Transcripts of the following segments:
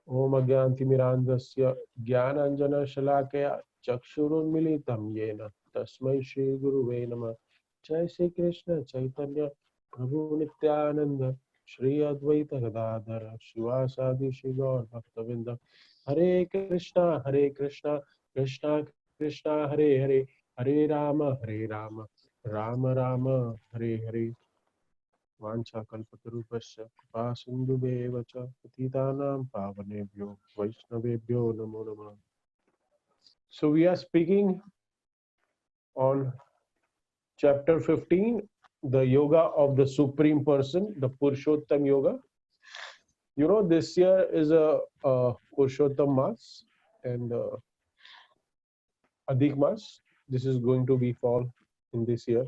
Om Agyantimirandasya Gyananjana Shalakaya Chakshurunmilitam Yena Tasmai Shri Guruve Namah. Jai Shri Krishna Chaitanya Prabhu Nityananda Shri Advaita Gadadhara Shivasadi Shri Gaur Bhaktavinda. Hare Krishna Krishna Krishna Hare Hare Hare Rama Rama Rama Hare Hare. वाञ्छाकल्पतरुभ्यश्च कृपासिन्धुभ्येव च पतितानां पावनेभ्यो वैष्णवेभ्यो नमो नमः. So we are speaking on chapter 15, the yoga of the supreme person, the Purushottam yoga. You know, this year is a Purushottam Mas and Adhik Mas. This is going to be fall in this year.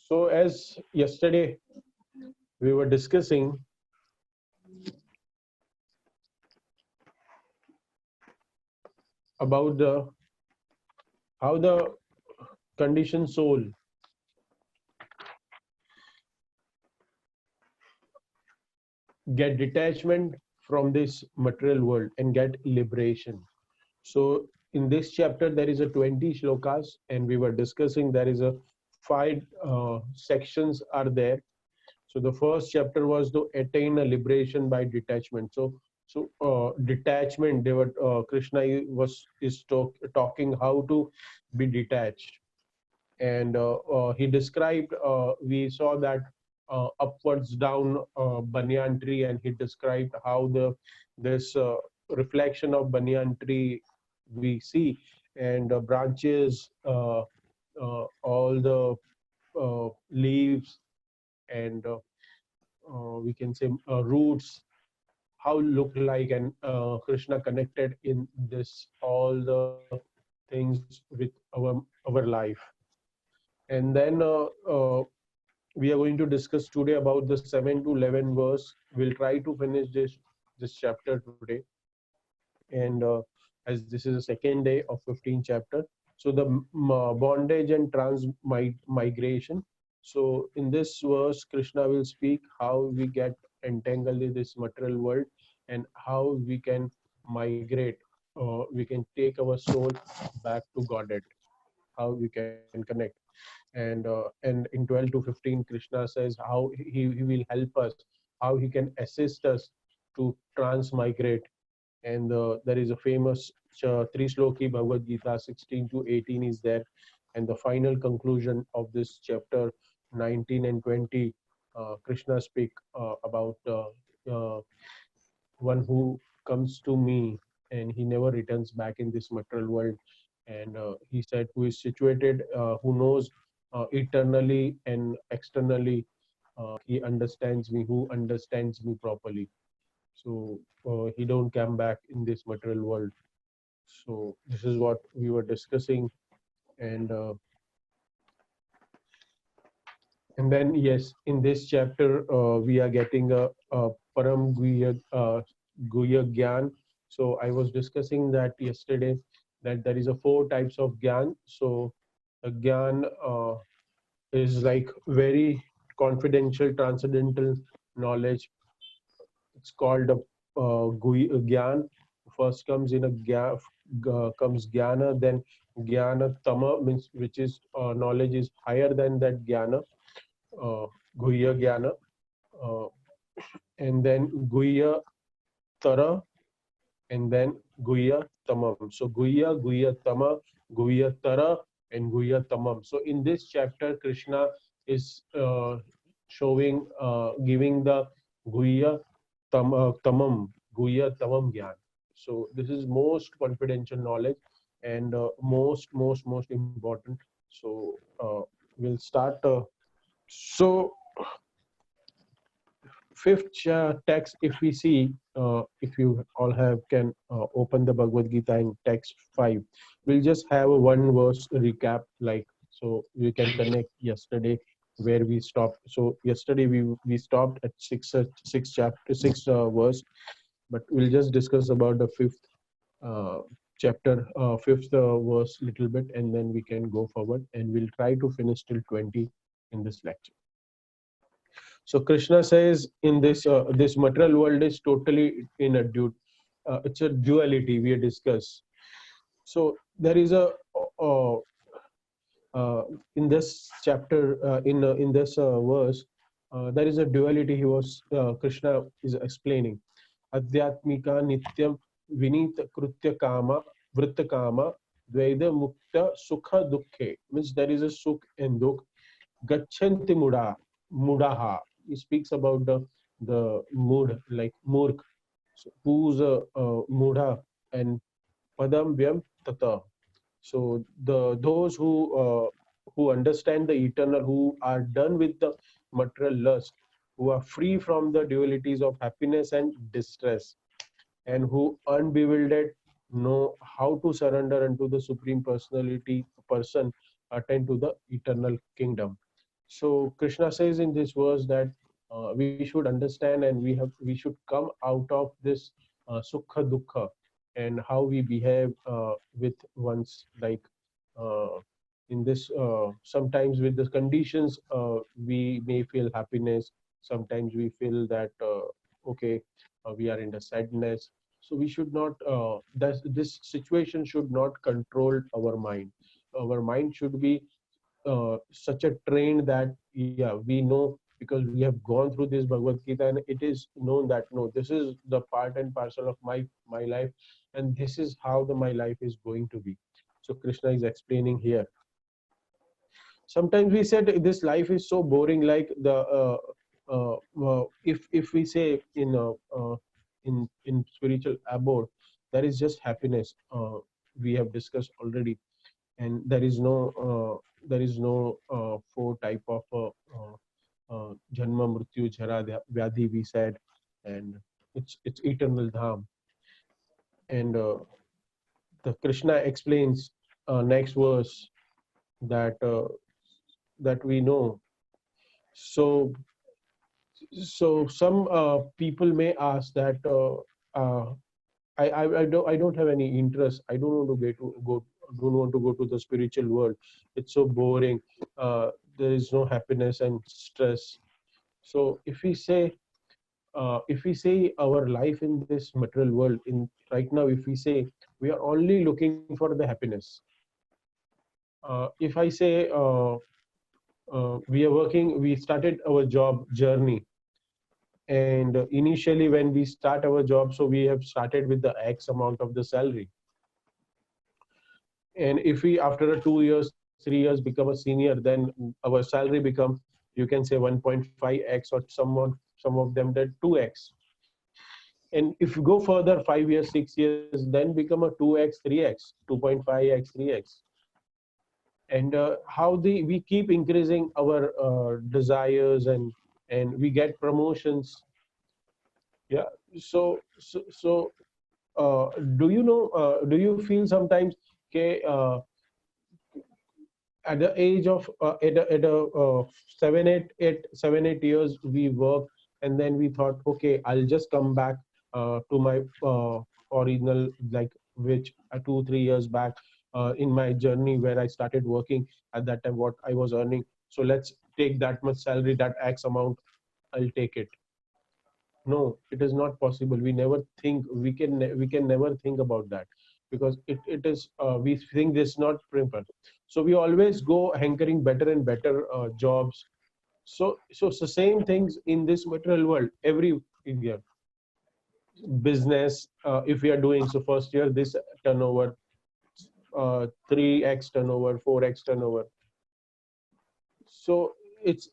So as yesterday we were discussing about how the conditioned soul get detachment from this material world and get liberation. So in this chapter there is a 20 shlokas, and we were discussing there is a five sections are there. So the first chapter was to attain a liberation by detachment. So detachment, they were Krishna is talking how to be detached. And he described, we saw that upwards down banyan tree, and he described how this reflection of banyan tree we see, and branches, all the leaves, and we can say roots, how look like, and Krishna connected in this all the things with our life. And then we are going to discuss today about the 7 to 11 verse. We'll try to finish this chapter today, and as this is the second day of 15th chapter. So the bondage and transmigration. So in this verse Krishna will speak how we get entangled in this material world, and how we can migrate, we can take our soul back to Godhead, how we can connect. And in 12 to 15 Krishna says how he will help us, how he can assist us to transmigrate. And there is a famous three sloki Bhagavad Gita 16 to 18 is there. And the final conclusion of this chapter 19 and 20, Krishna speak about uh, one who comes to me and he never returns back in this material world. And he said, who is situated, who knows eternally and externally, he understands me, who understands me properly. So he don't come back in this material world. So this is what we were discussing. And then yes, in this chapter we are getting a param guya gyan. So I was discussing that yesterday, that there is a four types of gyan. So a gyan is like very confidential transcendental knowledge. It's called a gyan. First comes in a comes jnana, then jnana tama, means which is knowledge is higher than that jnana, uh, guhya jnana, uh, and then guhya tara, and then guhya tamam. So guhya tama, guhya tara, and guhya tamam. So in this chapter Krishna is showing, giving the guhya tamam, guhya tamam gyan. So this is most confidential knowledge, and most important. So we'll start. So fifth text, if we see, if you all have can open the Bhagavad Gita in text 5, we'll just have a one verse recap, like, so we can connect yesterday where we stopped. So yesterday we stopped at six chapter six verse, but we'll just discuss about the fifth uh, chapter, fifth verse little bit, and then we can go forward, and we'll try to finish till 20 in this lecture. So Krishna says in this material world is totally in a it's a duality we discuss. So there is a uh, uh, in this chapter in this verse there is a duality Krishna is explaining. Adhyatmika nityam vinita krutya kama vritta kama dvaida mukta sukha dukhe, means there is a sukh and dukh. Gachanti mudaha, he speaks about the mood, like murk, so who's a mudha, and padam vyam tata. So those who understand the eternal, who are done with the material lust, who are free from the dualities of happiness and distress, and who unbewildered know how to surrender unto the supreme personality person, attain to the eternal kingdom. So Krishna says in this verse that we should understand, and we should come out of this sukha dukkha, and how we behave with one's, like uh, in this sometimes with the conditions we may feel happiness, sometimes we feel that okay, we are in the sadness. So we should not this situation should not control our mind. Our mind should be such a train that, yeah, we know, because we have gone through this Bhagavad Gita, and it is known that no, this is the part and parcel of my life, and this is how my life is going to be. So Krishna is explaining here. Sometimes we said this life is so boring, like the if we say in spiritual abode, there is just happiness, we have discussed already, and there is no four type of janma mrityu jara vyadhi, we said, and it's eternal dham. And the Krishna explains next verse that that we know. So some people may ask that I don't have any interest. I don't want to don't want to go to the spiritual world. It's so boring. There is no happiness and stress. So if we say our life in this material world, in right now, if we say we are only looking for the happiness. If I say we are working, we started our job journey, and initially when we start our job, so we have started with the X amount of the salary. And if we after 2 years, 3 years become a senior, then our salary become, you can say, 1.5x, or some of them that 2x. And if you go further 5 years, 6 years, then become a 2x, 3x, 2.5x, 3x. And how the we keep increasing our desires, and we get promotions. Yeah. So do you know, do you feel sometimes, okay, at the age of at a 7 8 we work, and then we thought, okay, I'll just come back to my original, like, which 2 3 years back in my journey where I started working. At that time what I was earning, so let's take that much salary, that X amount, I'll take it. No, it is not possible. We never think, we can never think about that, because it is we think this is not preferred. So we always go hankering better and better jobs. So it's the same things in this material world every year. Business, if we are doing, so first year this turnover, 3x turnover, 4x turnover. So it's,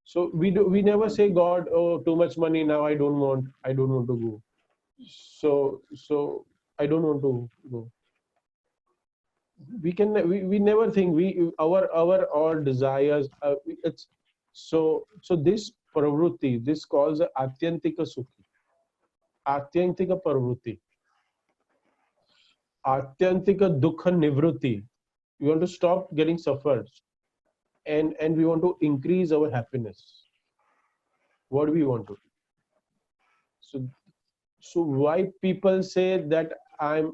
so we never say God, oh, too much money now, I don't want to go. So I don't want to go. We never think, we our all desires, it's so this pravrutti, this calls atyantika sukhi, atyantika pravrutti, atyantika dukha nivrutti. We want to stop getting suffered, and we want to increase our happiness. What do we want to? So why people say that I'm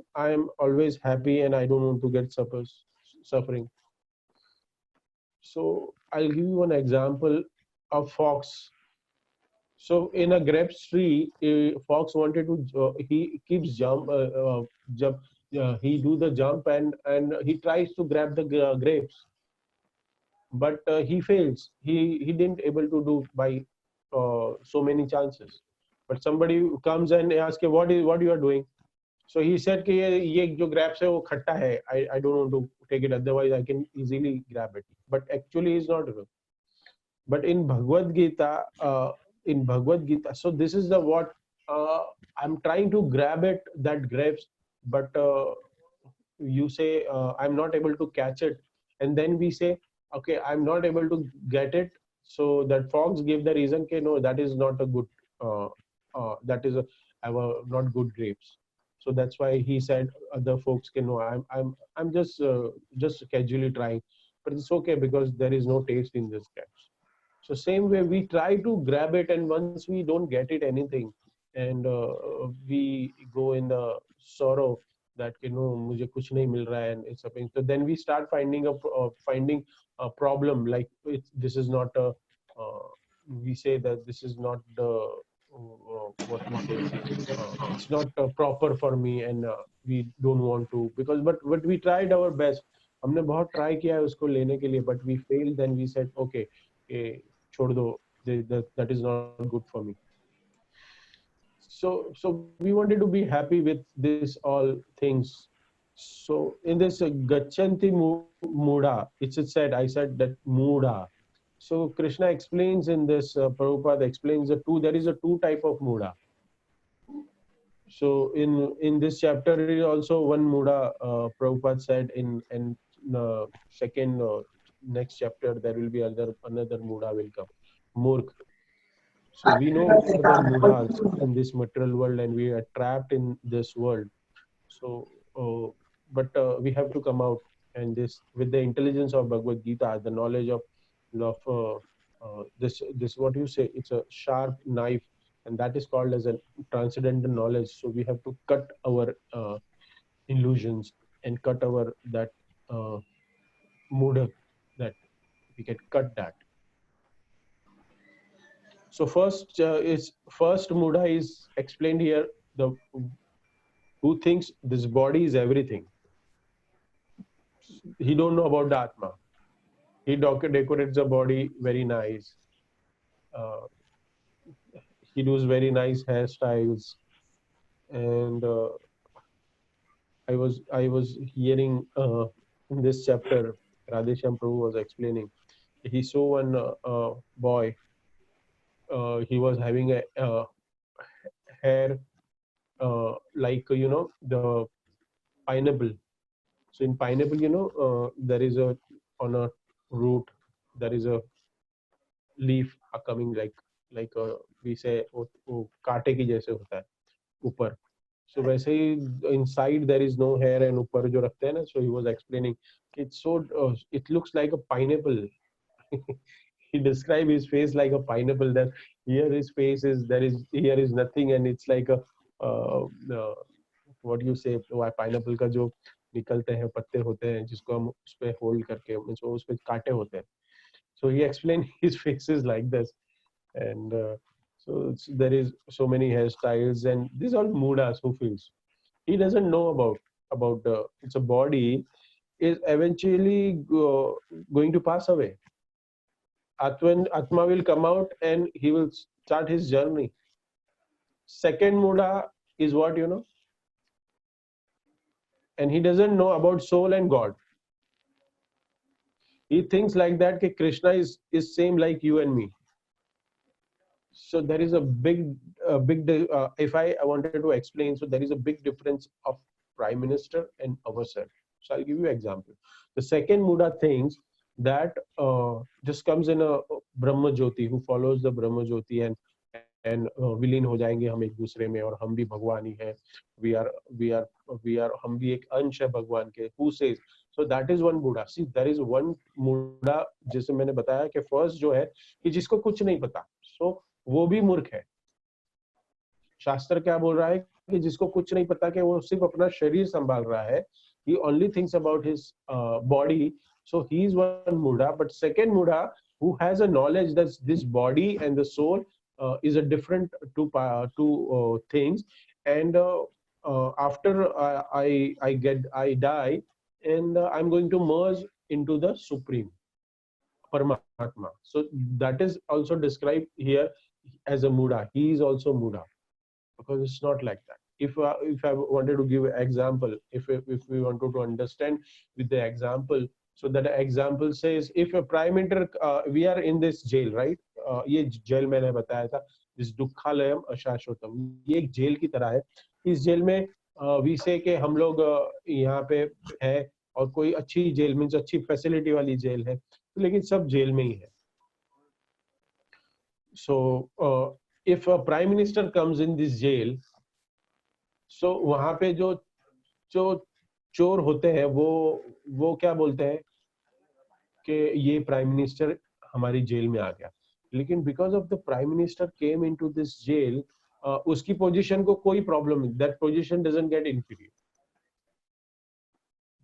always happy and I don't want to get suffering. So I'll give you one example. A fox. So in a grapes tree, a fox wanted to. He keeps jump. He do the jump and he tries to grab the grapes, but he fails. He didn't able to do by so many chances. But somebody comes and asks, what you are doing? So he said कि ये जो grapes है वो खट्टा है. I don't want to take it. Otherwise I can easily grab it. But actually it's not. But in Bhagavad Gita, so this is the what uh, I'm trying to grab it, that grapes, but you say I'm not able to catch it, and then we say, okay, I'm not able to get it. So that fox gave the reason, okay, no, that is not a good, that is a, not good grapes. So that's why he said other folks can know, I'm just casually trying, but it's okay because there is no taste in this grapes. So same way we try to grab it, and once we don't get it anything, and we go in the sorrow that मुझे कुछ नहीं मिल रहा है, and it's happening. So then we start finding a problem, like this is not a we say that this is not the what we say, it's not proper for me, and we don't want to, because but we tried our best. हमने बहुत try किया है उसको लेने के लिए, but we failed. Then we said, okay, छोड़ दो, that is not good for me. So we wanted to be happy with this all things. So in this gachanti muda, it's said, I said that muda. So Krishna explains in this, Prabhupada explains the two, there is a two type of muda. So in this chapter is also one muda, Prabhupada said in second next chapter there will be another muda will come, murk. So we know we are the mudras in this material world, and we are trapped in this world. So, but we have to come out, and this with the intelligence of Bhagavad Gita, the knowledge of this what you say, it's a sharp knife, and that is called as a transcendental knowledge. So we have to cut our illusions and cut our that mood, that we can cut that. So first Muda is explained here. The who thinks this body is everything. He don't know about the Atma. He decorates the body very nice. Uh, he does very nice hairstyles, and I was hearing in this chapter, Radheshyam Prabhu was explaining. He saw one boy. He was having a hair like the pineapple. So in pineapple, there is a on a root, there is a leaf are coming like we say वो कांटे की जैसे होता है ऊपर. So वैसे ही inside there is no hair, and ऊपर जो रखते हैं ना, so he was explaining it's so it looks like a pineapple. He described his face like a pineapple. That here his face is, here is nothing, and it's like a uh, uh, what you say, pineapple का जो निकलते हैं पत्ते होते हैं जिसको हम उस पे होल्ड करके उस पे कांटे होते हैं. So he explained his face is like this, and there is so many hairstyles, and these are mudas who feels. He doesn't know about the it's a body is eventually going to pass away. Atma will come out and he will start his journey. Second muda is what and he doesn't know about soul and God. He thinks like that that Krishna is same like you and me. So there is a if I wanted to explain, so there is a big difference of prime minister and ourselves. So I'll give you an example. The second Muda thinks that just comes in a Brahma Jyoti, who follows the Brahma Jyoti, and विलीन हो जाएंगे हम एक दूसरे में, और हम भी भगवान ही हैं. we are we are हम भी एक अंश है भगवान के. Who says? So that is one Buddha. See, there is one Buddha जिसे मैंने बताया कि first जो है कि जिसको कुछ नहीं पता, so वो भी मूर्ख है. शास्त्र क्या बोल रहा है कि जिसको कुछ नहीं पता कि वो सिर्फ अपना शरीर संभाल रहा है, he only thinks about his body. So he is one Buddha. But second Buddha, who has a knowledge that this body and the soul is a different two things. And after I die, and I'm going to merge into the Supreme Paramatma. So that is also described here as a Muda. He is also Muda, because it's not like that. If I wanted to give an example, if we wanted to understand with the example, so that example says, if a prime minister, we are in this jail, right? ये jail मैंने बताया था, जिस दुखालयम अशाश्वतम, ये एक jail की तरह है. इस जेल में वी से के हम लोग यहाँ पे है, और कोई अच्छी जेल मीन्स अच्छी फैसिलिटी वाली जेल है, लेकिन सब जेल में ही है. So if a prime minister comes in this jail, so वहां पे जो चोर होते हैं, वो क्या बोलते हैं कि ये प्राइम मिनिस्टर हमारी जेल में आ गया. लेकिन because of the prime minister came into this jail, उसकी पोजीशन को कोई प्रॉब्लम नहीं, that position doesn't get inferior.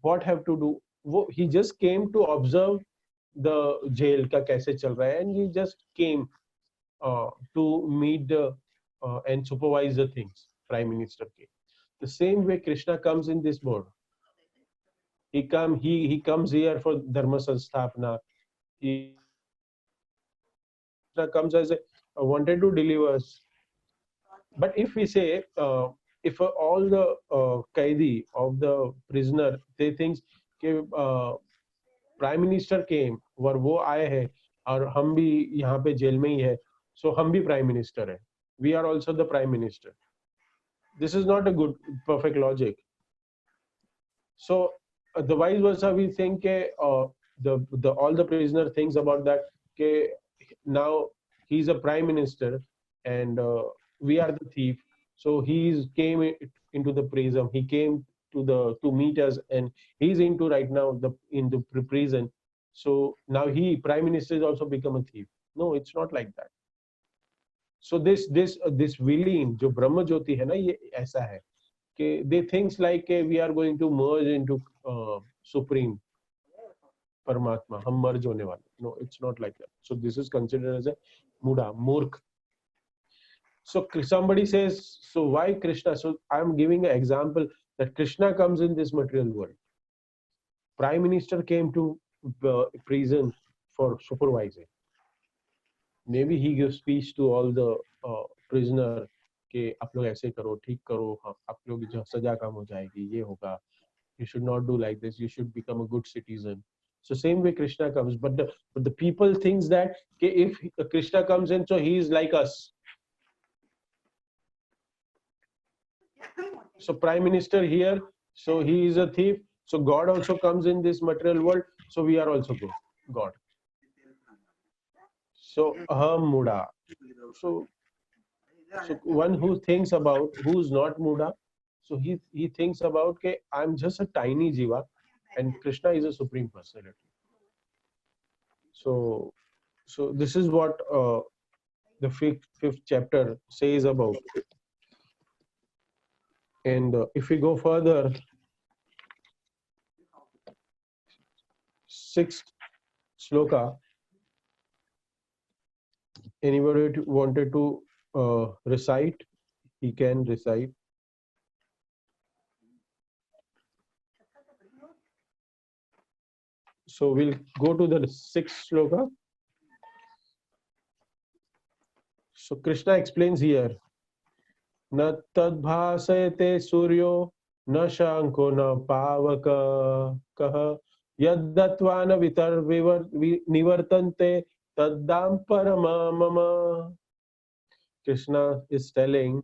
What have to do, वो he just came to observe the jail का कैसे चल रहा है, and he just came to meet and supervise the things. Prime Minister came. The same way Krishna comes in this world. He comes here for dharma sanstapana. Krishna comes as a wanted to deliver us. But if we say if all the kaidi of the prisoner, they think prime minister केम और वो आए हैं और हम भी यहाँ पे jail में ही है, सो हम भी प्राइम मिनिस्टर है, we are also the prime minister. This is not a good perfect logic. So the vice versa, we think the all the prisoner thinks about that, ke now he's a prime minister and we are the thief, so came into the prison, he came to meet us, and he's into right now in the prison, so now he prime minister is also become a thief. No, it's not like that. So this villain जो ब्रह्म ज्योति है ना, ये ऐसा है कि they thinks like we are going to merge into supreme Paramatma, हम merge होने वाले. No, it's not like that. So this is considered as a muda, murk. So somebody says, so why Krishna? So I'm giving an example that Krishna comes in this material world. Prime Minister came to prison for supervising. Maybe he gives speech to all the prisoner कि आप लोग ऐसे करो, ठीक करो, आप लोग सजा कम हो जाएगी, ये होगा, you should not do like this, you should become a good citizen. So same way Krishna comes, but the people thinks that if Krishna comes in, so he is like us. So prime minister here, so he is a thief, so God also comes in this material world, so we are also good, God. So aham muda. So one who thinks about, who's not muda, so he thinks about ke I'm just a tiny jiva and Krishna is a supreme personality. So this is what the fifth chapter says about it. And if we go further, sixth sloka, anybody wanted to recite, he can recite. So we'll go to the sixth sloka. So Krishna explains here, na tadbhasayate suryo na shanko na pavaka kaha yaddatvana vitar nivartante taddam parama mama. Krishna is telling,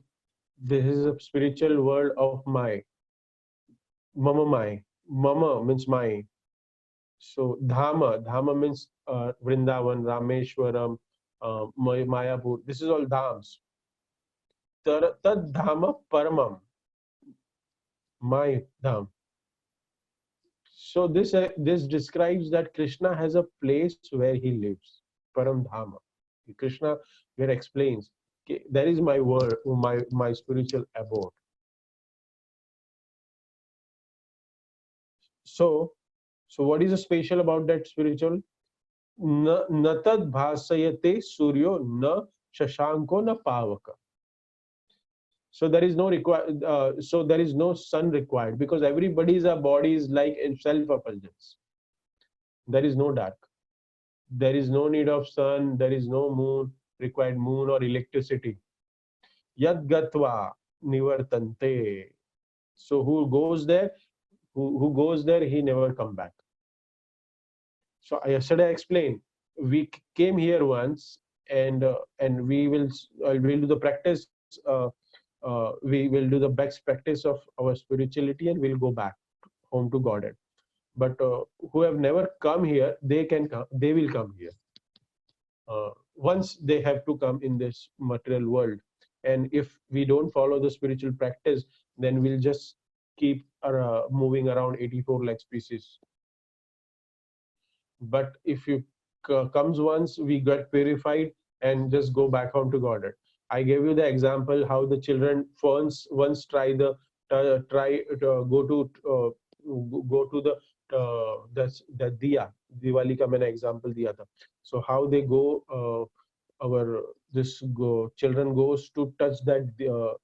this is a spiritual world of my. Mama means my. So Dhama means Vrindavan, Rameshwaram, Mayapur. This is all dhams. Tad Dhama Paramam, my dham. So this describes that Krishna has a place where he lives, Param Dhama. Krishna here explains, that is my word, my spiritual abode. So what is special about that spiritual? Na tad bhasayate suryo na shashanko na pavaka. So there is no so there is no sun required, because everybody's body is like in self-effulgence. There is no dark. There is no need of sun. There is no moon required, moon or electricity. Yad gatva nivartante. So who goes there? Who goes there? He never come back. So yesterday I explained. We came here once, and we'll do the practice. We will do the best practice of our spirituality, and we'll go back home to Godhead. But who have never come here, they can come. They will come here. Once they have to come in this material world, and if we don't follow the spiritual practice, then we'll just keep moving around 84 lakh species. But if you comes once, we get purified and just go back home to Godhead. I gave you the example how the children once try the try to go to the diya. Diwali का मैंने example दिया था. So how they go, our children goes to touch that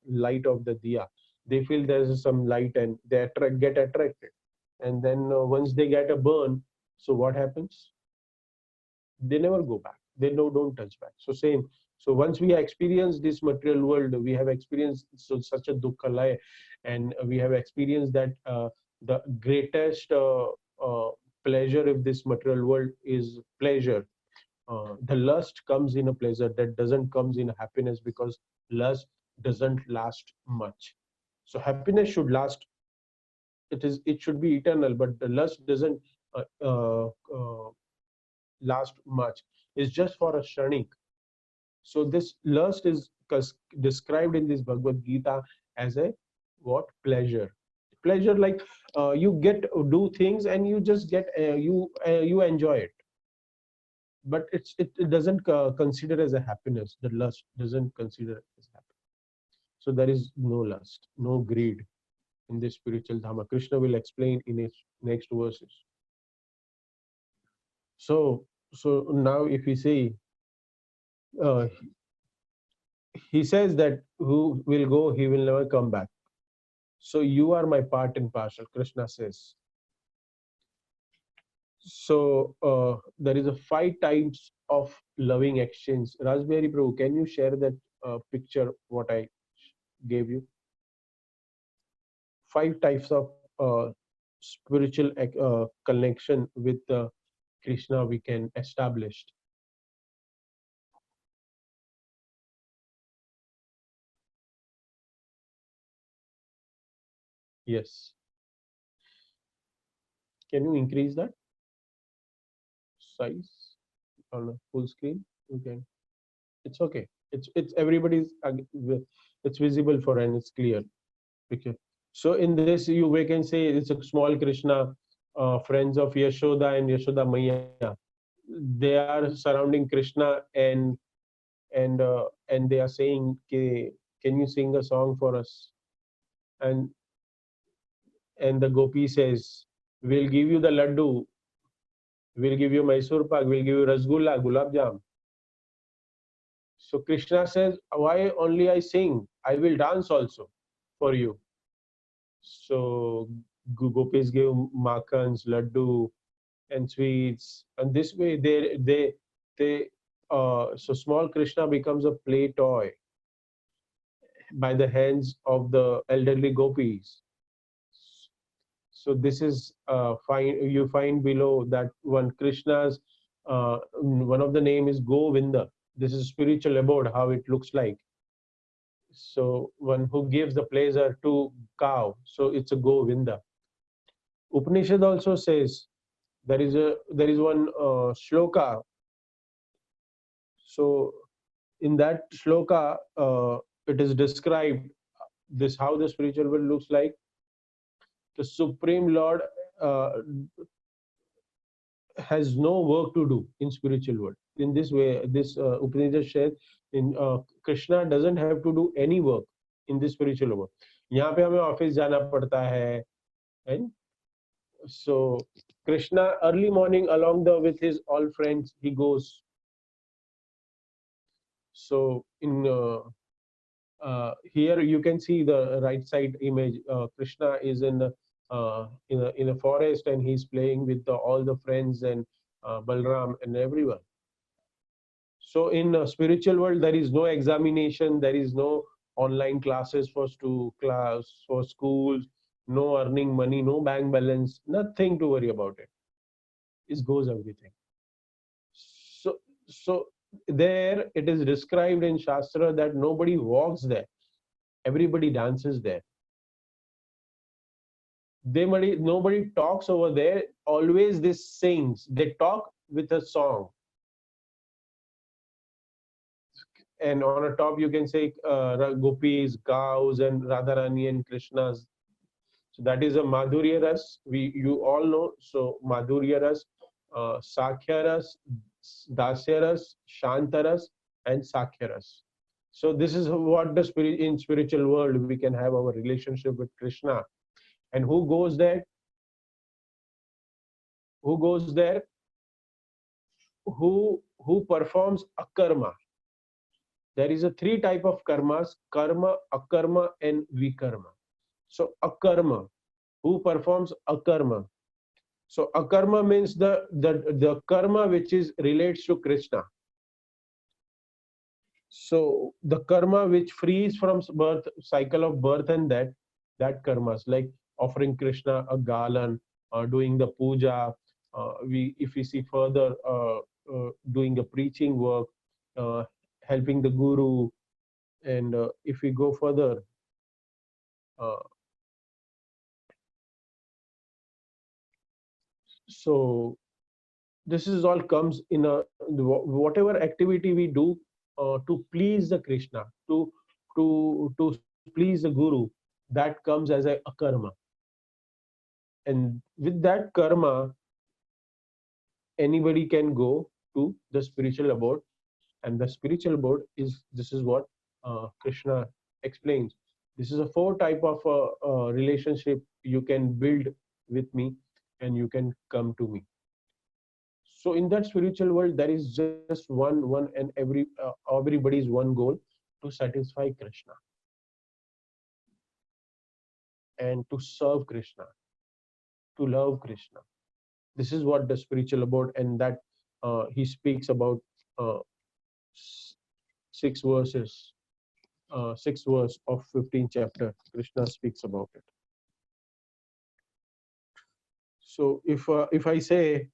light of the diya. They feel there's some light and they get attracted, and then once they get a burn, so what happens? They never go back. They don't touch back. So same. So once we experience this material world, we have experienced such a dukkha laya, and we have experienced that the greatest pleasure of this material world is pleasure. The lust comes in a pleasure, that doesn't comes in happiness, because lust doesn't last much. So happiness should last. It should be eternal, but the lust doesn't uh, uh, uh, last much. It's just for a shranik. So this lust is described in this Bhagavad Gita as a what? Pleasure. Pleasure, like you get do things and you just get you enjoy it, but it doesn't consider as a happiness. The lust doesn't consider it as happiness. So there is no lust, no greed in this spiritual dharma. Krishna will explain in his next verses. So now if we say, uh, he says that who will go, he will never come back. So you are my part and parcel, Krishna says. So there is a 5 types of loving exchange. Raspberry Prabhu, can you share that picture what I gave you? 5 types of spiritual connection with Krishna we can establish. Yes. Can you increase that size on a full screen? Okay. It's okay. It's everybody's. It's visible for and it's clear. Okay. So in this, we can say it's a small Krishna, friends of Yashoda and Yashoda Maya. They are surrounding Krishna, and they are saying, "Can you sing a song for us?" And the gopi says, "We'll give you the laddu. We'll give you Mysore pak. We'll give you rasgulla, gulab jam." So Krishna says, "Why only I sing? I will dance also for you." So gopis give makhans, laddu, and sweets, and this way they so small Krishna becomes a play toy by the hands of the elderly gopis. So this is you find below that one Krishna's one of the name is Govinda. This is spiritual abode, how it looks like. So one who gives the pleasure to cow, so it's a Govinda. Upanishad also says there is one shloka. So in that shloka, it is described this how the spiritual world looks like. The Supreme Lord has no work to do in spiritual world. In this way, this Upanishad says, in Krishna doesn't have to do any work in this spiritual world. यहाँ पे हमें office जाना पड़ता है, and so Krishna early morning along the with his all friends he goes. So here you can see the right side image. Krishna is in a forest, and he's playing with all the friends, and Balram and everyone. So in spiritual world, there is no examination, there is no online classes for schools, no earning money, no bank balance, nothing to worry about it. It goes everything. So so there it is described in Shastra that nobody walks there, everybody dances there. Nobody talks over there. Always this sings. They talk with a song, and on a top you can say gopis, cows, and Radharani and Krishnas. So that is a Madhurya Ras. You all know. So Madhurya Ras, Sakhya Ras, Dasya Ras, Shanta Ras, and Sakhya Ras. So this is what the spirit in spiritual world we can have our relationship with Krishna. And who goes there? Who goes there? Who performs akarma. There is a three type of karmas: karma, akarma, and vikarma. So akarma, who performs akarma. So akarma means the karma which is relates to Krishna. So the karma which frees from birth, cycle of birth and death, that karmas like offering Krishna a galan, doing the puja. We if we see further, doing the preaching work, uh, helping the guru, and if we go further, uh, so this is all comes in a whatever activity we do to please the Krishna, to please the guru, that comes as a karma. And with that karma, anybody can go to the spiritual abode. And the spiritual abode is, this is what Krishna explains. This is a four type of relationship you can build with me, and you can come to me. So in that spiritual world, there is just one, and everybody's one goal: to satisfy Krishna and to serve Krishna, to love Krishna. This is what the spiritual abode, and that he speaks about uh, six verses, sixth verse of 15th chapter. Krishna speaks about it. So if I say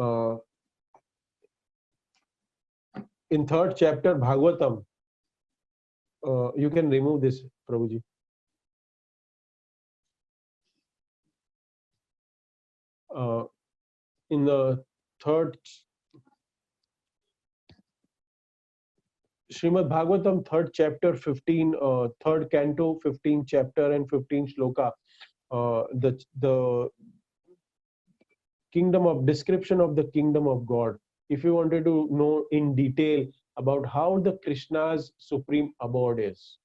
uh, in third chapter Bhagavatam, you can remove this, Prabhuji. Uh, in the third Srimad Bhagavatam, third chapter, 15, third canto, 15th chapter and 15th shloka, the kingdom of description of the kingdom of God. If you wanted to know in detail about how the Krishna's supreme abode is,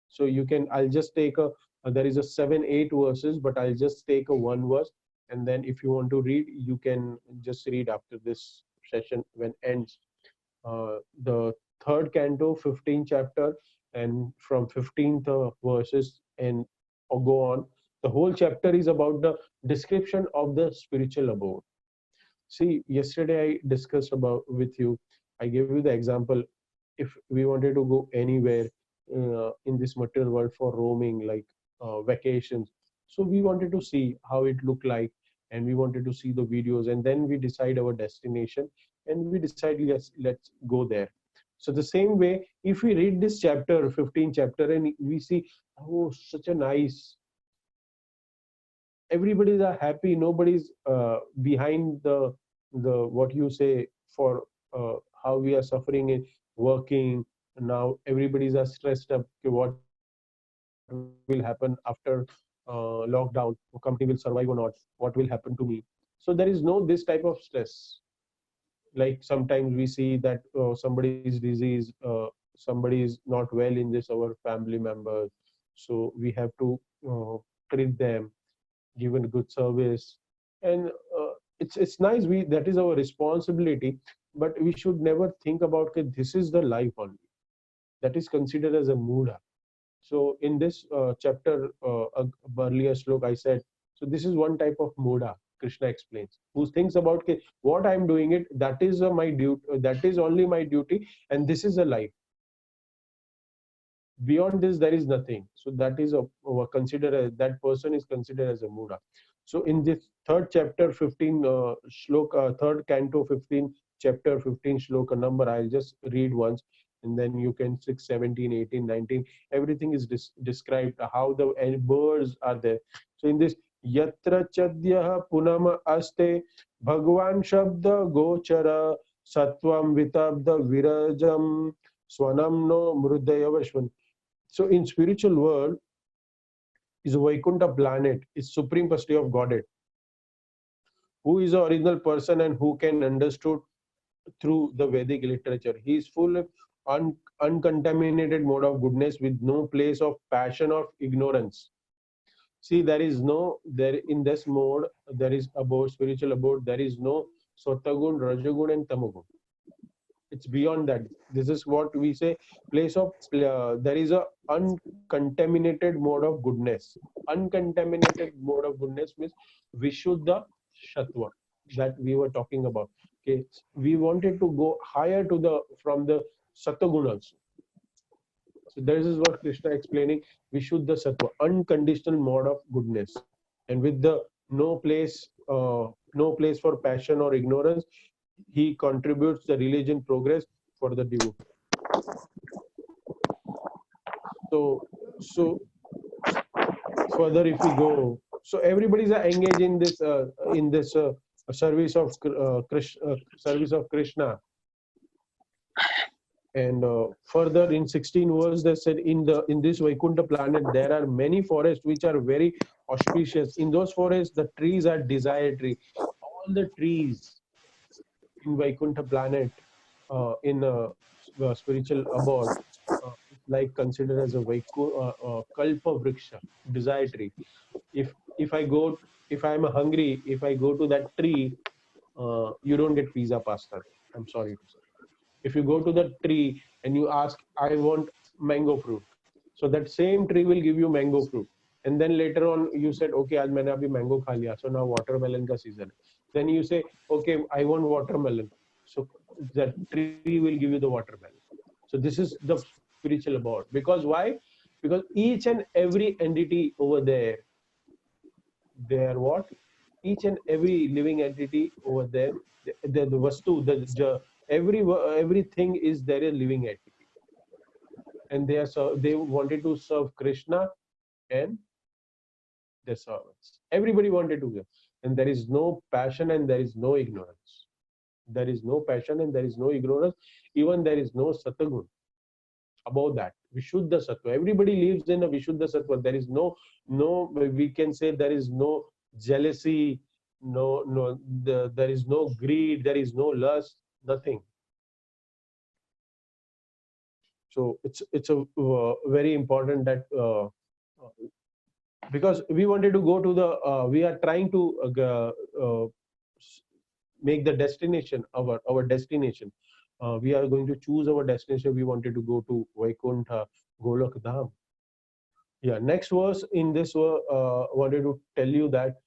so you can. I'll just take a. There is a 7, 8 verses, but I'll just take a one verse, and then if you want to read, you can just read after this session when ends. The third canto, 15th chapter, and from 15th verses and go on. The whole chapter is about the description of the spiritual abode. See, yesterday I discussed about with you. I gave you the example. If we wanted to go anywhere in this material world for roaming, like vacations, so we wanted to see how it looked like, and we wanted to see the videos, and then we decide our destination, and we decide, yes, let's go there. So the same way, if we read this chapter, 15th chapter, and we see, oh, such a nice, everybody's are happy, nobody's behind the what you say, for how we are suffering in working now. Everybody's are stressed up, okay, what will happen after lockdown, company will survive or not, what will happen to me. So there is no this type of stress. Like sometimes we see that somebody is disease, somebody is not well in this our family member, so we have to treat them, given good service, and it's nice, we that is our responsibility. But we should never think about, okay, this is the life only. that is considered as a mudha. So in this chapter, earlier slok I said, so this is one type of mudha. Krishna explains, who thinks about, "Okay, what I'm doing it, that is my duty, that is only my duty, and this is a life. Beyond this there is nothing." So that is considered as, that person is considered as a mudha. So in this third chapter 15 shloka, third canto 15 chapter 15 shloka number, I'll just read once, and then you can 6 17 18 19, everything is described how the birds are there. So in this, yatra chadyah punam aste bhagwan shabda gochara satvam vitabda virajam swanam no mrudayavashvan. So in spiritual world is a Vaikuntha planet, is supreme personality of Godhead, who is the original person and who can understood through the Vedic literature. He is full of uncontaminated mode of goodness with no place of passion or ignorance. See, there is no, there in this mode, there is about spiritual abode, there is no Sotagun, Rajagun and Tamagun. It's beyond that. This is what we say, place of there is a uncontaminated mode of goodness. Uncontaminated mode of goodness means Vishuddha Shatva, that we were talking about. Okay, we wanted to go higher to the from the Satagunas. So this is what Krishna explaining, Vishuddha Sattva, unconditional mode of goodness, and with the no place for passion or ignorance, he contributes the religion progress for the devotee. So further if we go, so everybody is engaged in this service of Krishna. And further in 16 verse they said, in this Vaikuntha planet there are many forests which are very auspicious. In those forests the trees are desire tree. All the trees in Vaikuntha planet, in spiritual abode, like considered as a kalpa vriksha, desire tree. If I go, if I'm hungry, if I go to that tree, you don't get pizza pasta. I'm sorry to say. If you go to the tree and you ask, I want mango fruit, so that same tree will give you mango fruit. And then later on you said, okay, aaj maine abhi mango kha liya, so now watermelon ka season. Then you say, okay, I want watermelon, so that tree will give you the watermelon. So this is the spiritual abode. Because why? Because each and every entity over there, they are what? Each and every living entity over there, the vastu, everything is there a living entity, and they wanted to serve Krishna and their servants. Everybody wanted to give, and there is no passion and there is no ignorance. There is no passion and there is no ignorance. Even there is no satagun. Above that, Vishuddha Sattva. Everybody lives in a Vishuddha Sattva. There is we can say there is no jealousy, there is no greed, there is no lust, nothing. So it's a very important that because we wanted to go to the we are trying to make the destination our destination. We are going to choose our destination. We wanted to go to Vaikuntha, Golok Dham. Yeah, next verse in this wanted to tell you that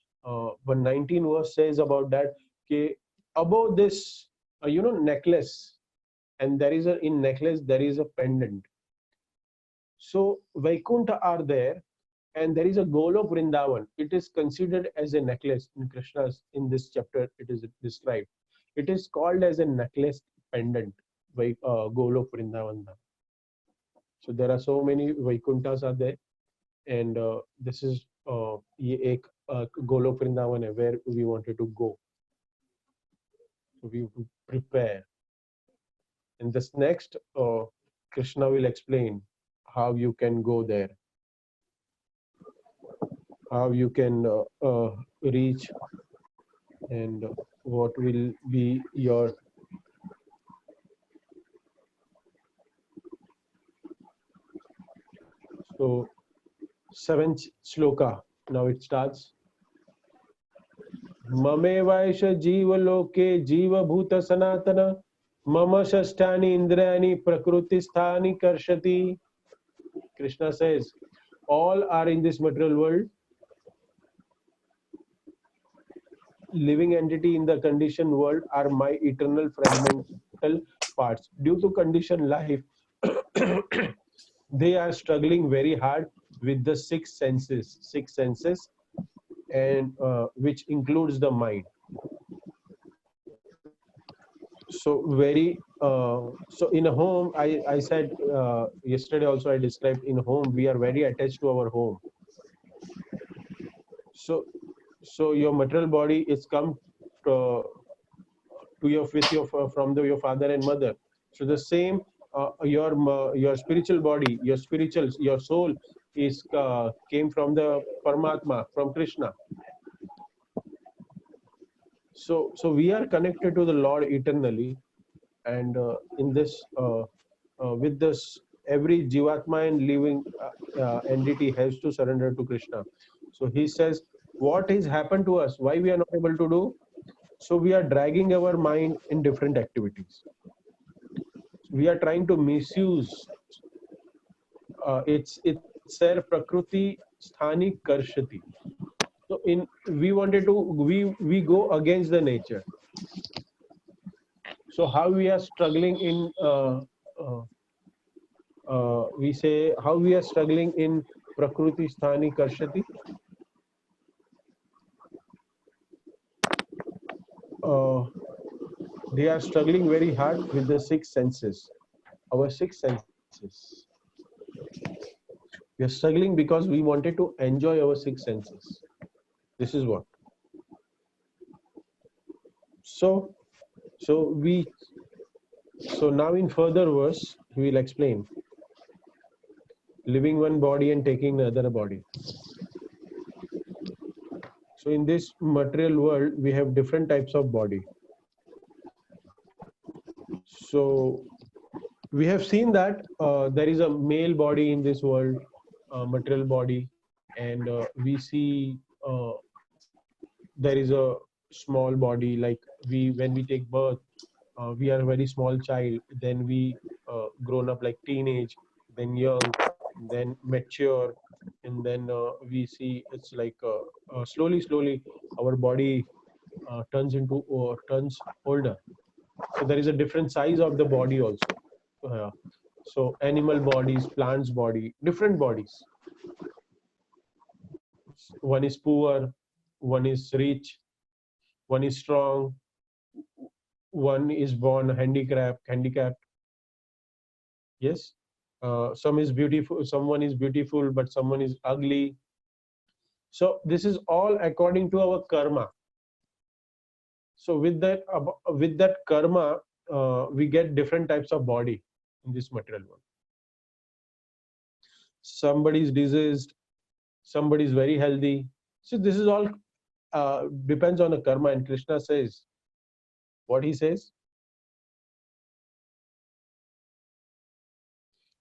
19 verse says about that, okay, above this necklace, and there is in necklace there is a pendant. So Vaikuntha are there, and there is a Golok Vrindavan. It is considered as a necklace in Krishna's, in this chapter it is described. It is called as a necklace pendant, Golok Vrindavan. So there are so many Vaikunthas are there, and this is Golok Vrindavan where we wanted to go. So we prepare. And this next, Krishna will explain how you can go there, how you can reach, and what will be your so 7th shloka. Now it starts. Mame vaisha jiva loke jiva bhuta sanatana Mama shashtani indrayani prakruti sthani karshati. Krishna says, all are in this material world, living entity in the conditioned world are my eternal fragmental parts. Due to conditioned life, they are struggling very hard with the six senses, and which includes the mind. So very so in a home, I said yesterday also I described, in home we are very attached to our home. So so your material body is come to, to your with your from the your father and mother. So the same your spiritual body, your spiritual, your soul is came from the Paramatma, from Krishna. So we are connected to the Lord eternally, and in this with this, every jivatma and living entity has to surrender to Krishna. So he says, what has happened to us, why we are not able to do? So we are dragging our mind in different activities. We are trying to misuse it's their prakriti sthani karshati. So in we wanted to we go against the nature. So how we are struggling in uh, we say how we are struggling in prakriti sthani karshati. uh, they are struggling very hard with the six senses, our six senses. We are struggling because we wanted to enjoy our six senses. This is what. So so we so now in further verse he will explain, living one body and taking another body. So in this material world we have different types of body. So we have seen that there is a male body in this world, material body, and we see there is a small body, like we when we take birth, we are a very small child, then we grown up like teenage, then young, then mature, and then we see it's like slowly our body turns older. So there is a different size of the body also. So animal bodies, plants body, different bodies. One is poor, one is rich, one is strong, one is born handicapped. Yes. Some is beautiful, someone is beautiful, but someone is ugly. So this is all according to our karma. So with that karma, we get different types of body in this material world. Somebody is diseased, somebody is very healthy. So this is all depends on the karma. And Krishna says, what he says,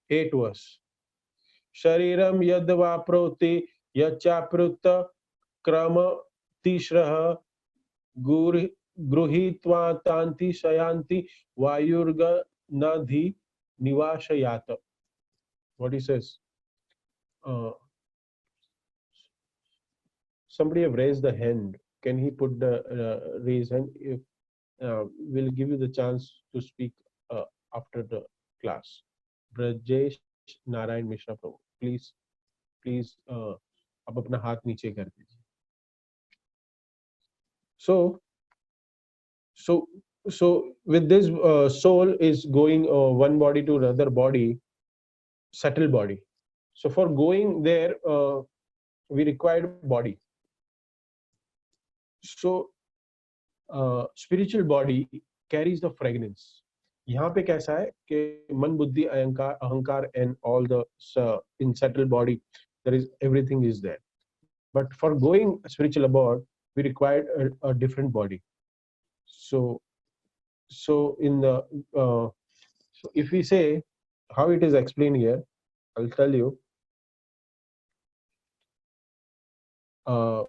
8 verse. Shariram yadvaproti yachapruta krama tishrah gur gruhitva tanti shayanti vayurga nadhi nivashayata. What he says? Uh, Somebody have raised the hand. Can he put the raise hand? If we'll give you the chance to speak after the class. Brajesh Narayan Mishra Prabhu, please आप अपना हाथ नीचे कर दीजिए. So so so with this soul is going one body to another body, subtle body. So for going there we required body. So spiritual body carries the fragrance. यहाँ पे कैसा है कि मन बुद्धि अहंकार अहंकार and all the in subtle body there is everything is there. But for going spiritual abroad, we required a different body. So, so in the so if we say how it is explained here, I'll tell you. Uh,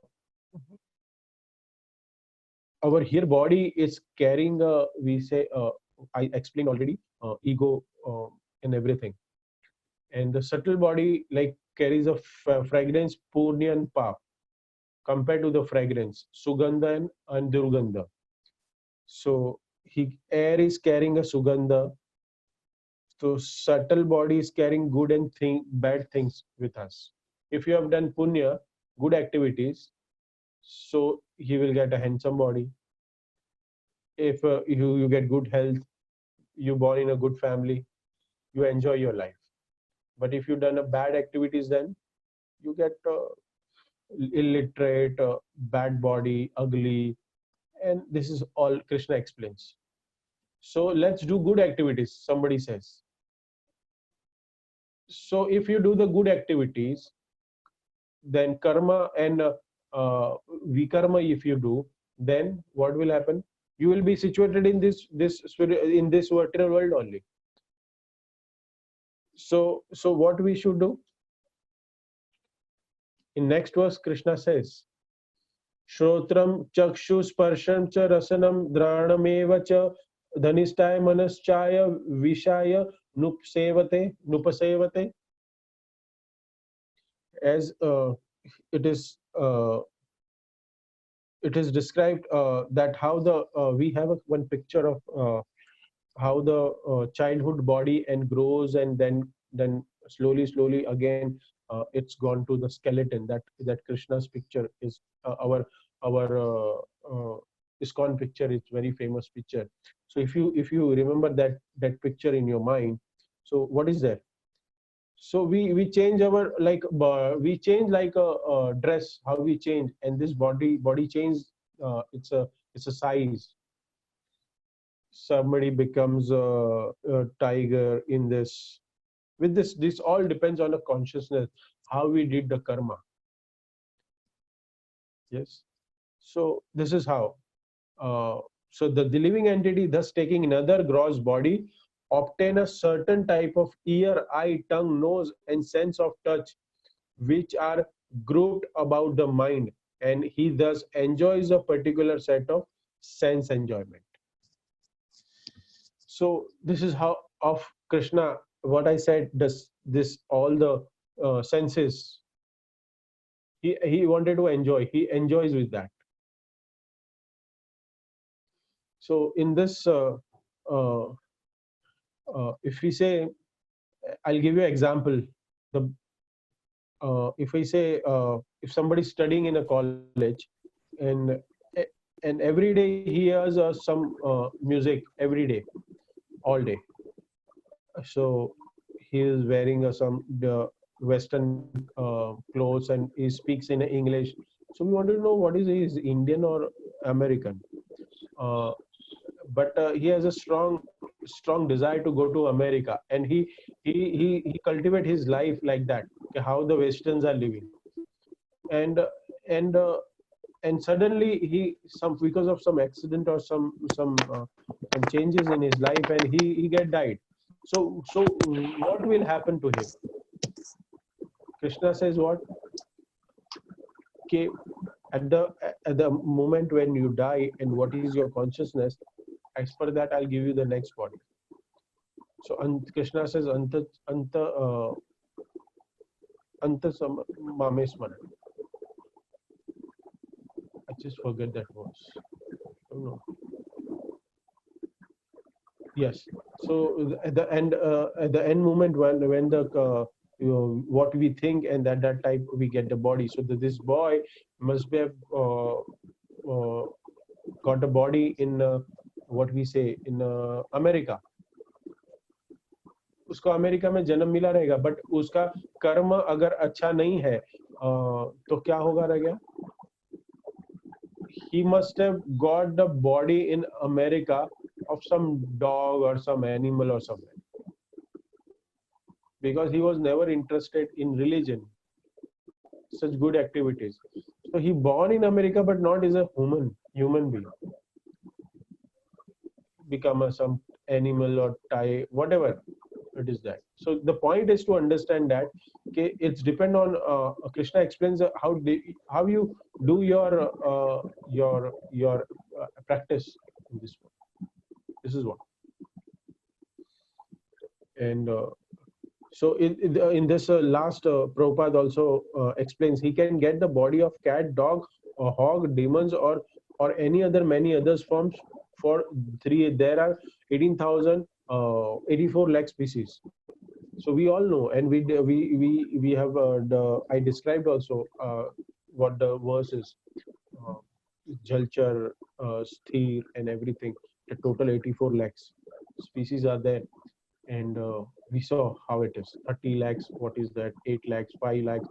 our here body is carrying a we say I explained already, ego and everything. And the subtle body like carries a fragrance, punya and pap, compared to the fragrance, sugandha and durgandha. So air is carrying a sugandha, so subtle body is carrying good and bad things with us. If you have done punya, good activities, so he will get a handsome body. If you get good health, you born in a good family, you enjoy your life. But if you done a bad activities, then you get illiterate, bad body, ugly, and this is all Krishna explains. So let's do good activities, somebody says. So if you do the good activities, then karma and vikarma, if you do, then what will happen? You will be situated in in this material world only. So what we should do? In next verse, Krishna says, Shrotram chakshu sparsham cha rasanam dranameva cha dhanistaya manaschaya vishaya nupasevate. As it is uh, it is described that how the we have one picture of how the childhood body and grows, and then slowly again it's gone to the skeleton. That Krishna's picture is our ISKCON picture is very famous picture. So if you remember that picture in your mind, so what is there? So we change our like we change like a dress, how we change, and this body change, it's a size. Somebody becomes a tiger in this. With this all depends on the consciousness, how we did the karma. Yes. So this is how so the living entity, thus taking another gross body, obtain a certain type of ear, eye, tongue, nose, and sense of touch, which are grouped about the mind, and he thus enjoys a particular set of sense enjoyment. So this is how of Krishna, what I said, does this all the senses, he wanted to enjoy, he enjoys with that. So in this uh, if we say, I'll give you an example. The if I say if somebody is studying in a college, and and every day he hears some music every day, all day. So he is wearing some Western clothes, and he speaks in English. So we want to know what is he, is Indian or American? Uh, but he has a strong desire to go to America, and he cultivate his life like that, okay, how the Westerns are living, and and uh, and suddenly he some because of some accident or some changes in his life, and he get died. So what will happen to him? Krishna says what? Okay, at the at the moment when you die, and what is your consciousness, as per that I'll give you the next body. So Krishna says anta mame smaran. I just forget that verse. Oh, no. Yes. So at the end moment, when the what we think, and at that type we get the body. So this boy must have uh, got a body in what we say in America. उसको America में जन्म मिला रहेगा, but उसका कर्म अगर अच्छा नहीं है तो क्या होगा रह गया? He must have got the body in America of some dog or some animal or something, because he was never interested in religion, such good activities. So he born in America, but not as a human being. Become some animal or tie, whatever it is that. So the point is to understand that, okay, it's depend on Krishna explains how you do your practice in this world. This is what. And so in this last Prabhupada also explains he can get the body of cat, dog, or hog, demons, or any other many others forms for three. There are 18,000 84 lakh species. So we all know, and we have I described also what the verse is. Uh, Jalchar, Sthir, and everything. The total 84 lakhs species are there, and we saw how it is. 30 lakhs, what is that? 8 lakhs, 5 lakhs,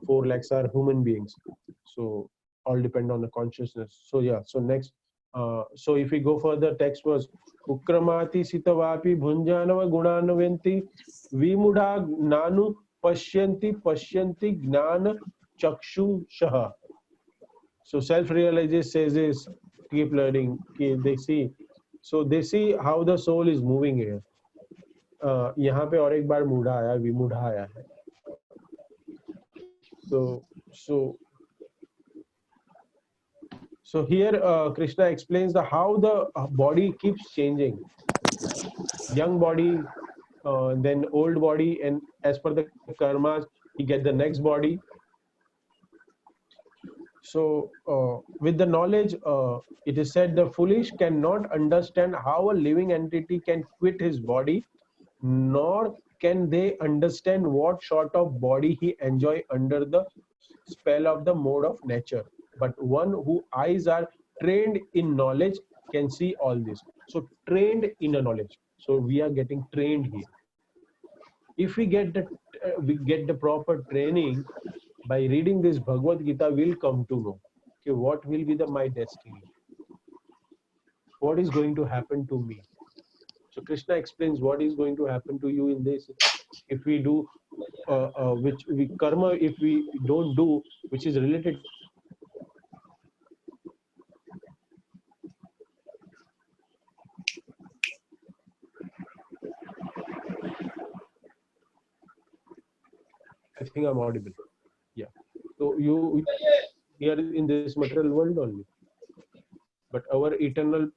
4 lakhs are human beings. So all depend on the consciousness. So yeah. So next, so if we go further, text was Ukramati Sitavapi Bhunjanava Gunanaventi Vimudha Nanu Pashyanti Gnana Chakshu Shaha. So self-realization says is keep learning. They see, so they see how the soul is moving here. यहाँ पे और एक बार मूढ़ा आया, विमूढ़ा आया है. So here Krishna explains the how the body keeps changing. Young body, then old body, and as per the karmas, he get the next body. So, with the knowledge, it is said the foolish cannot understand how a living entity can quit his body, nor can they understand what sort of body he enjoy under the spell of the mode of nature. But one whose eyes are trained in knowledge can see all this. So, trained in a knowledge. So, we are getting trained here. If we get the proper training, by reading this Bhagavad Gita, we'll come to know okay, what will be my destiny, what is going to happen to me. So Krishna explains what is going to happen to you in this. If we do, which we karma, if we don't do, which is related. I think I'm audible. Yeah. So you here in this material world only. But our eternal,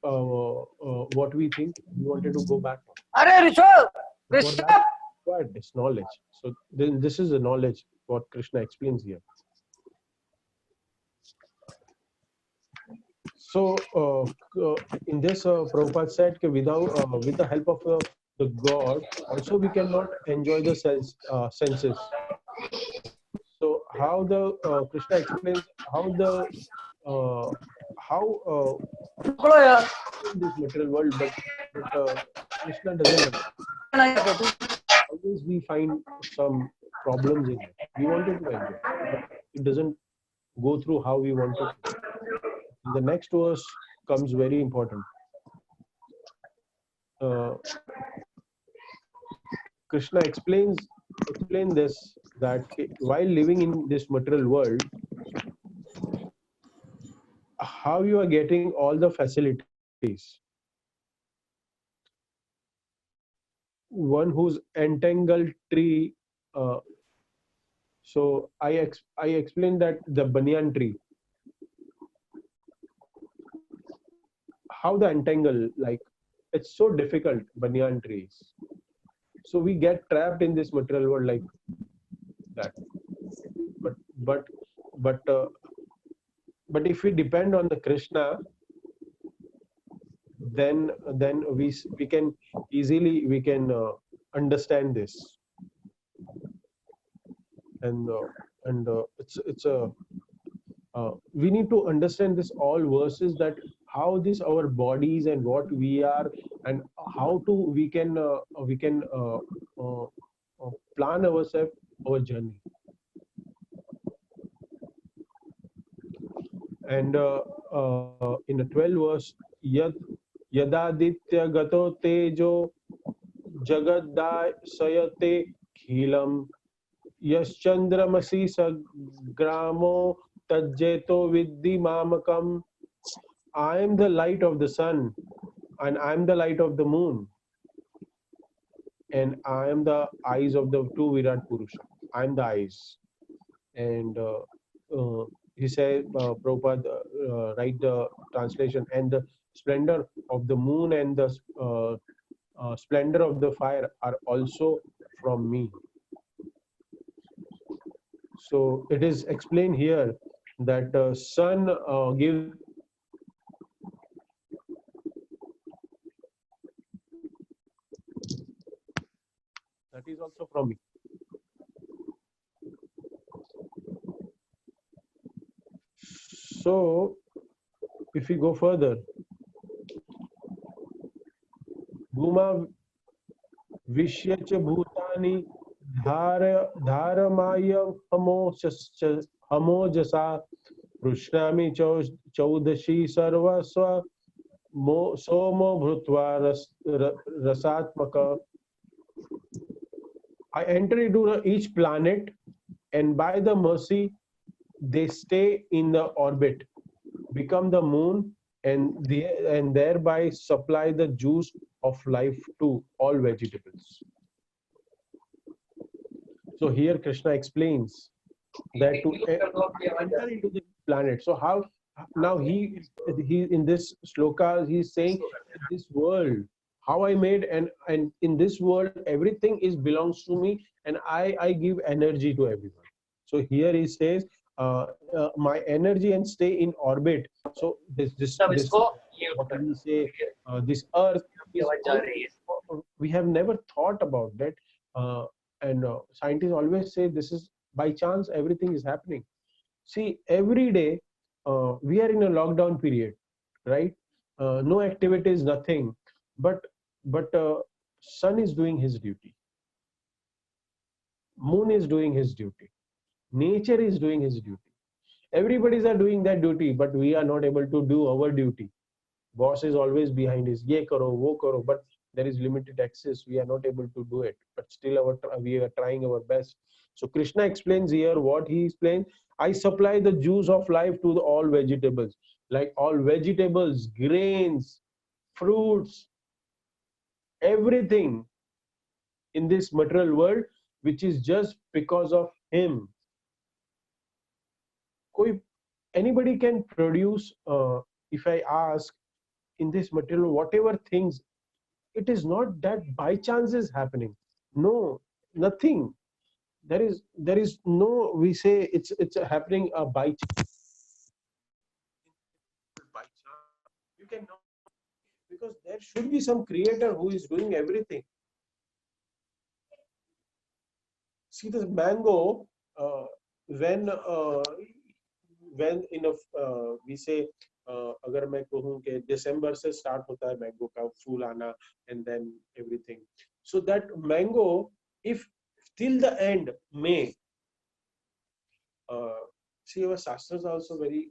what we think, we wanted to go back. What is knowledge? So then this is the knowledge what Krishna explains here. So in this, Prabhupada said that with the help of the God, also we cannot enjoy the senses. So how the Krishna explains how the how in this material world, but Krishna doesn't. Always we find some problems in it. We wanted to enjoy, but it doesn't go through how we wanted to. The next verse comes very important. Krishna explain this that while living in this material world, how you are getting all the facilities. One who's entangled tree. So I explained that the banyan tree. How the entangle, like it's so difficult, banyan trees. So we get trapped in this material world like that. But if we depend on the Krishna, then we can easily understand this, and it's a we need to understand this all verses, that how this our bodies and what we are, and how to we can plan ourselves, our journey. And in the 12th verse, yadaditya gato tejo jagadayasayate khilam yaschandramasi sagramo tajjeto vidhi mamakam. I am the light of the sun, and I am the light of the moon, and I am the eyes of the two Virat Purusha. I am the eyes. And he said, Prabhupada write the translation, and the splendor of the moon and the splendor of the fire are also from me. So it is explained here that sun gives that is also from me. So if we go further, Bhuma Vishyach Bhutani Dharamaya Hamojasa Prushnami Chaudashi Sarvaswa Somo Bhrutva Rasatmaka. I enter into each planet, and by the mercy, they stay in the orbit, become the moon, and thereby supply the juice of life to all vegetables. So here Krishna explains that to enter into the planet. So how now he in this shloka he's saying this world, how I made, and in this world everything is belongs to me, and I give energy to everyone. So here he says my energy and stay in orbit. So this what can we say, this earth is we have never thought about that, and scientists always say this is by chance everything is happening. See, every day we are in a lockdown period, right? No activities, nothing. But sun is doing his duty, moon is doing his duty, nature is doing his duty. Everybody's are doing that duty, but we are not able to do our duty. Boss is always behind us, ye karo wo karo, but there is limited access, we are not able to do it, but still we are trying our best. So Krishna explains here what he explains: I supply the juice of life to all vegetables, like all vegetables, grains, fruits, everything in this material world, which is just because of him. Anybody can produce, if I ask, in this material whatever things, it is not that by chance is happening. No, nothing. There is no, we say it's happening by chance. You cannot, because there should be some creator who is doing everything. See this mango, when in a we say, अगर मैं कहूँ कि दिसंबर से start होता है mango का फूल आना, and then everything. So that mango, if till the end May, see our shastras also very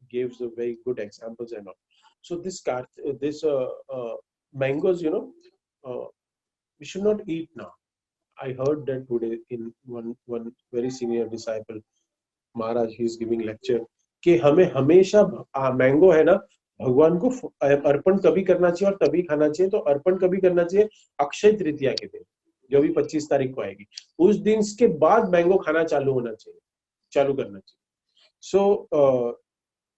gives a very good examples and all. So this mangoes, we should not eat now. I heard that today in one very senior disciple, Maharaj, he is giving lecture कि हमें हमेशा mango है ना भगवान को अर्पण कभी करना चाहिए और तभी खाना चाहिए. तो अर्पण कभी करना चाहिए अक्षय तृतीया के दिन, जो भी 25 तारीख को आएगी, उस दिन के बाद मैंगो खाना चालू करना चाहिए. So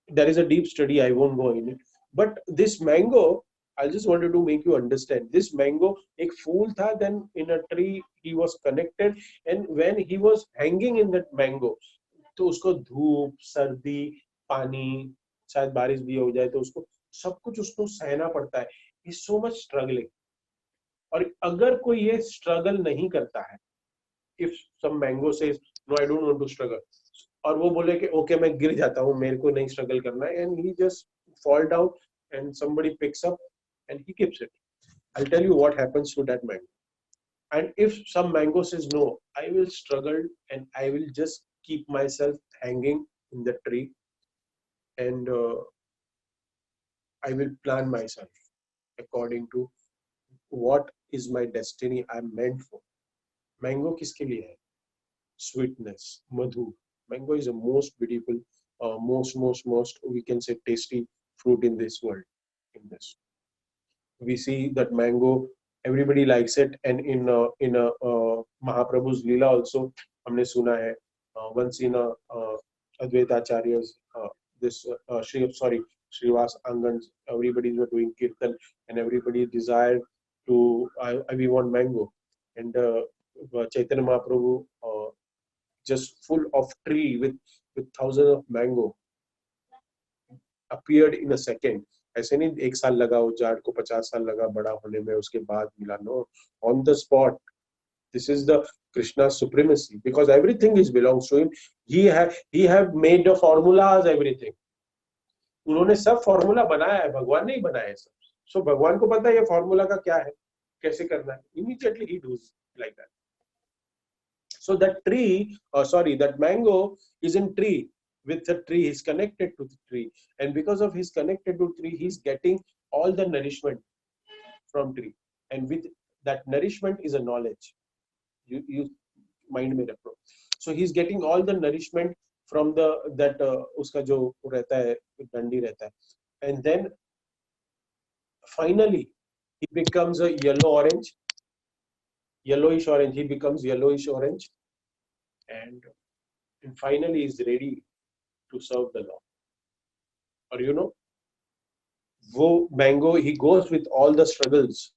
there is a deep study, I won't go in it, but this mango, I just wanted to make you understand. This mango, एक फूल था, then in a tree he was connected, and when he was hanging in that mango, तो उसको धूप, सर्दी, पानी, शायद बारिश भी हो जाए तो उसको सब कुछ उसको सहना पड़ता है. He's so much struggling. और अगर कोई ये स्ट्रगल नहीं करता है, if some mango says no I don't want to struggle, और वो बोले कि ओके मैं गिर जाता हूँ, मेरे को नहीं स्ट्रगल करना है, and he just fall down and somebody picks up and he keeps it. I'll tell you what happens to that mango. And if some mango says no, I will struggle and I will just keep myself hanging in the tree, and I will plan myself according to what is my destiny I'm meant for. Mango किसके लिए है? Sweetness, madhu. Mango is the most beautiful, most we can say tasty fruit in this world. In this, we see that mango, everybody likes it, and in Mahaprabhu's Leela also हमने सुना है. Once in a Advaita Acharya's Srivas Angan, everybody were doing kirtan, and everybody desired we want mango, and Chaitanya Mahaprabhu just full of tree with thousands of mango appeared in a second. ऐसे नहीं एक साल लगा उस झाड़ को 50 साल लगा बड़ा होने में उसके बाद मिला. No, on the spot. This is the Krishna's supremacy because everything is belongs to him. He have made the formulas, everything. उन्होंने सब फॉर्मूला बनाया है, भगवान ने ही बनाया है सब. So भगवान को पता है ये फॉर्मूला का क्या है, कैसे करना है. Immediately he does like that. So that tree, that mango is in tree. With the tree, he's connected to the tree, and because of he's connected to tree, he's getting all the nourishment from tree, and with that nourishment is a knowledge. You mind में रखो. So he's getting all the nourishment from that उसका जो रहता है डंडी रहता है, and then finally he becomes a yellowish orange. He becomes yellowish orange, and finally is ready to serve the Lord. Or wo mango, he goes with all the struggles,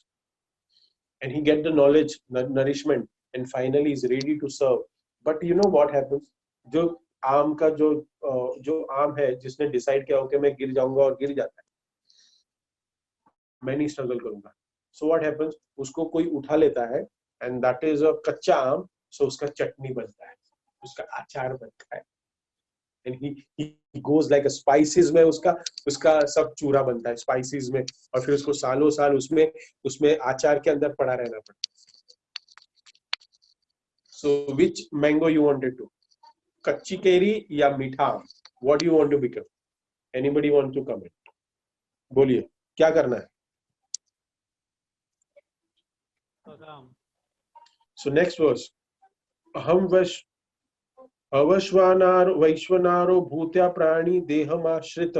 and he get the knowledge, nourishment, and finally is ready to serve. But you know what happens? जो आम का जो आम है जिसने decide किया हो कि मैं गिर जाऊंगा और गिर जाता है, मैं नहीं स्ट्रगल करूंगा. So what happens? उसको कोई उठा लेता है, and that is a कच्चा आम. So उसका चटनी बनता है, उसका अचार बनता है, and he goes like a spices में उसका सब चूरा बनता है spices में, और फिर उसको सालों साल उसमें आचार के अंदर पड़ा रहना पड़ता है. So which mango you wanted to? कच्ची केरी या मीठा आम? What do you want to become? Anybody want to comment? बोलिए क्या करना है? So next verse. अहम वैश्वानारो भूत्या प्राणी देहमाश्रित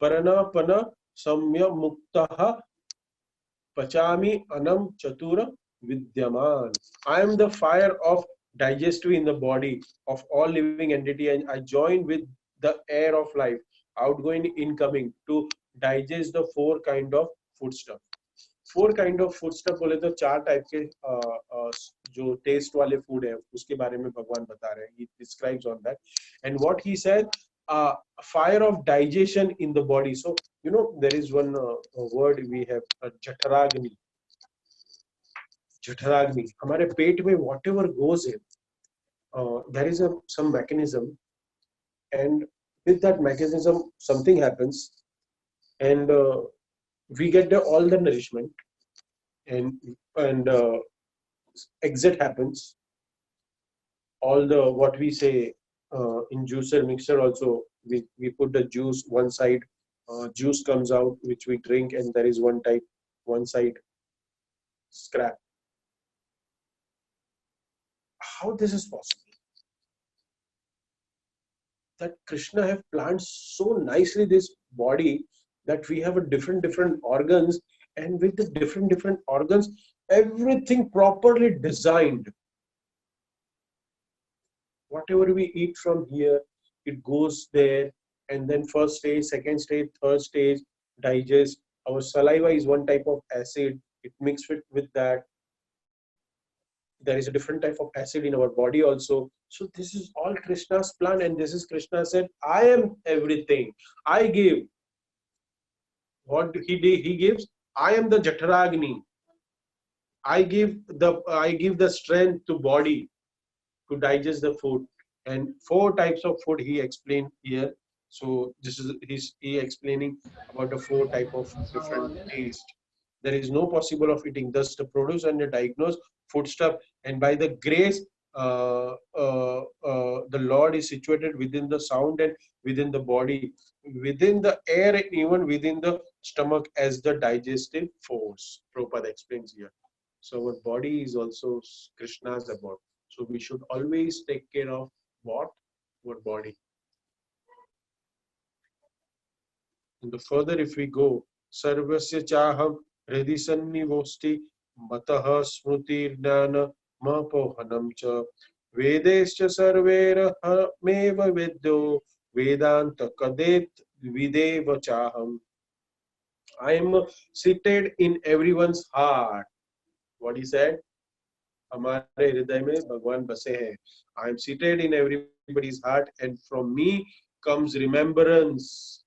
परनापन संयमुक्तः पचामि अनम चतुर विद्यमान. I am the fire of digestive in the body of all living entity, and I join with the air of life, outgoing, incoming, to digest the four kind of foodstuff. Four kind of food stuff बोले तो चार type के जो test वाले food है उसके बारे में भगवान बता रहे हैं. he describes on that, and what he said, fire of digestion in the body. So there is one word we have, जठराग्नि. हमारे पेट में whatever goes in, there is some mechanism, and with that mechanism something happens, and we get all the nourishment, and exit happens. All the what we say in juicer mixer also, we put the juice one side, juice comes out which we drink, and there is one side scrap. How this is possible? That Krishna have planned so nicely this body that we have a different organs, and with the different organs, everything properly designed. Whatever we eat from here, it goes there, and then first stage, second stage, third stage, digest. Our saliva is one type of acid, it mixed with that. There is a different type of acid in our body also. So this is all Krishna's plan, and this is Krishna said, I am everything. I give. What he gives? I am the Jataragni. I give the strength to body to digest the food. And four types of food he explained here. So this is he explaining about the four type of different taste. There is no possible of eating. Thus the produce and the diagnose foodstuff, and by the grace the Lord is situated within the sound and within the body, within the air, and even within the stomach as the digestive force. Prabhupada explains here. So our body is also Krishna's abode. So we should always take care of what? Our body. And the further if we go, Sarvasya Chaham Hridhi Sannivosti Mataha Smrutir Jnana Mapohanam Cha Vedescha Sarvera Meva Vedyo Vedanta Kadet Videva Chaham. I am seated in everyone's heart. What he said? हमारे हृदय में भगवान बसे हैं. I am seated in everybody's heart, and from me comes remembrance,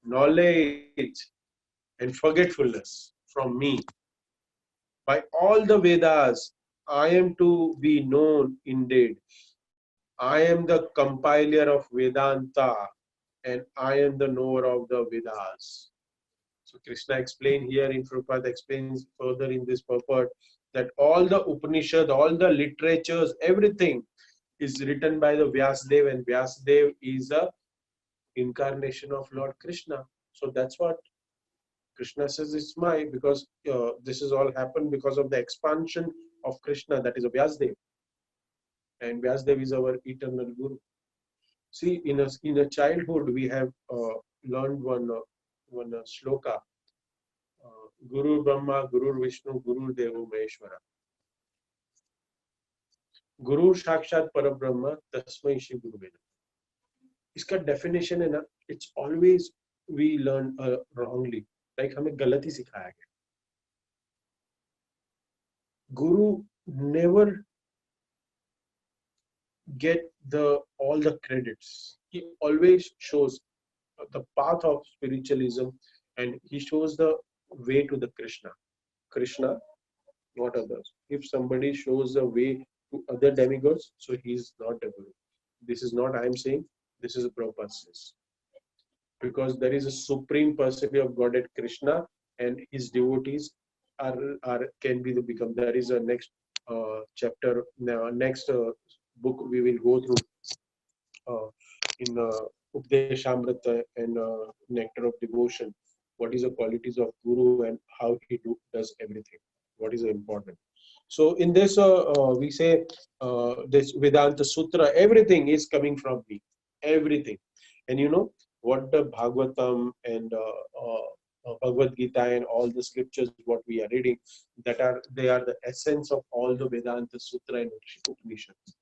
knowledge, and forgetfulness from me. By all the Vedas, I am to be known indeed. I am the compiler of Vedanta, and I am the knower of the Vedas. So Krishna explained here in Prabhupada explains further in this purport that all the Upanishad, all the literatures, everything is written by the Vyasadeva, and Vyasadeva is a incarnation of Lord Krishna. So that's what Krishna says it's my, because this has all happened because of the expansion of Krishna, that is a Vyasadeva, and Vyasadeva is our eternal Guru. See, in a childhood we have learned one shloka. Guru Brahma, Guru Vishnu, Guru Devo Maheshwara. Guru Sakshat Parabrahma, Tasmai Shri Guru Veda. इसका definition है ना, it's always we learn wrongly. Like हमें गलत ही सिखाया गया. Guru never get all the credits. He always shows the path of spiritualism, and he shows the way to the Krishna. Krishna, not others. If somebody shows the way to other demigods, so he is not a guru. This is not I am saying, this is a Prabhupada says. Because there is a supreme personality of Godhead Krishna, and his devotees are can be the become. There is a next chapter, next book we will go through in Updeshamrita and Nectar of Devotion. What is the qualities of Guru and how he does everything? What is important? So in this we say this Vedanta Sutra, everything is coming from me, everything. And you know what the Bhagavatam and Bhagavad Gita and all the scriptures what we are reading, they are the essence of all the Vedanta Sutra and Upanishads.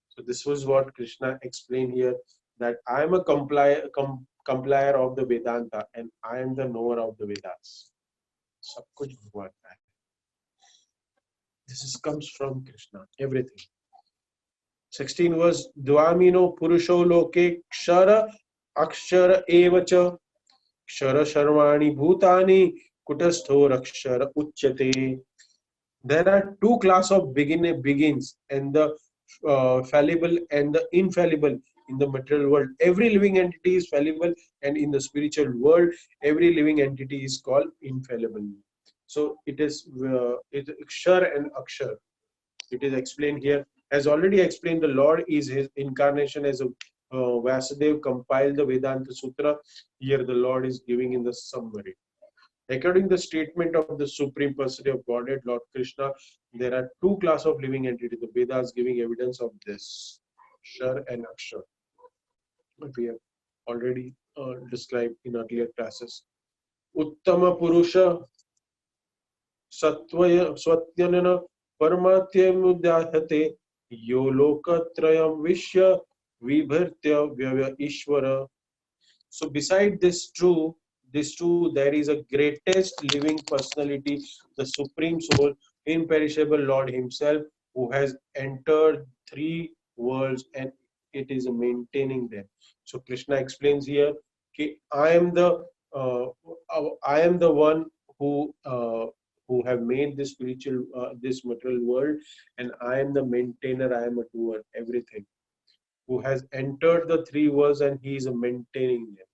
So this was what Krishna explained here, that I am a complier of the Vedanta and I am the knower of the Vedas. सब कुछ भगवान का है. This comes from Krishna, everything. 16 verse, Dvamino Purusho Loke Kshara Akshara Evacha Kshara Sharvani Bhutani Kutastho Rakshara Uchyate. There are two class of begins, and the fallible and the infallible in the material world. Every living entity is fallible, and in the spiritual world, every living entity is called infallible. So it is Kshar and Akshar. It is explained here. As already explained, the Lord is his incarnation as a Vasudev compiled the Vedanta Sutra. Here the Lord is giving in the summary. According to the statement of the Supreme Personality of Godhead, Lord Krishna, there are two classes of living entities. The Vedas giving evidence of this, Shar and Akshar. But we have already described in earlier classes. Uttama Purusha Satyanana Paramatyamudhyate Yo Lokatrayam Vishya Vibhartya Vyaya Ishvara. So beside this two, there is a greatest living personality, the Supreme Soul, imperishable Lord Himself, who has entered three worlds and it is maintaining them. So Krishna explains here, I am the one who have made this spiritual, this material world, and I am the maintainer. I am a doer, everything. Who has entered the three worlds and he is maintaining them.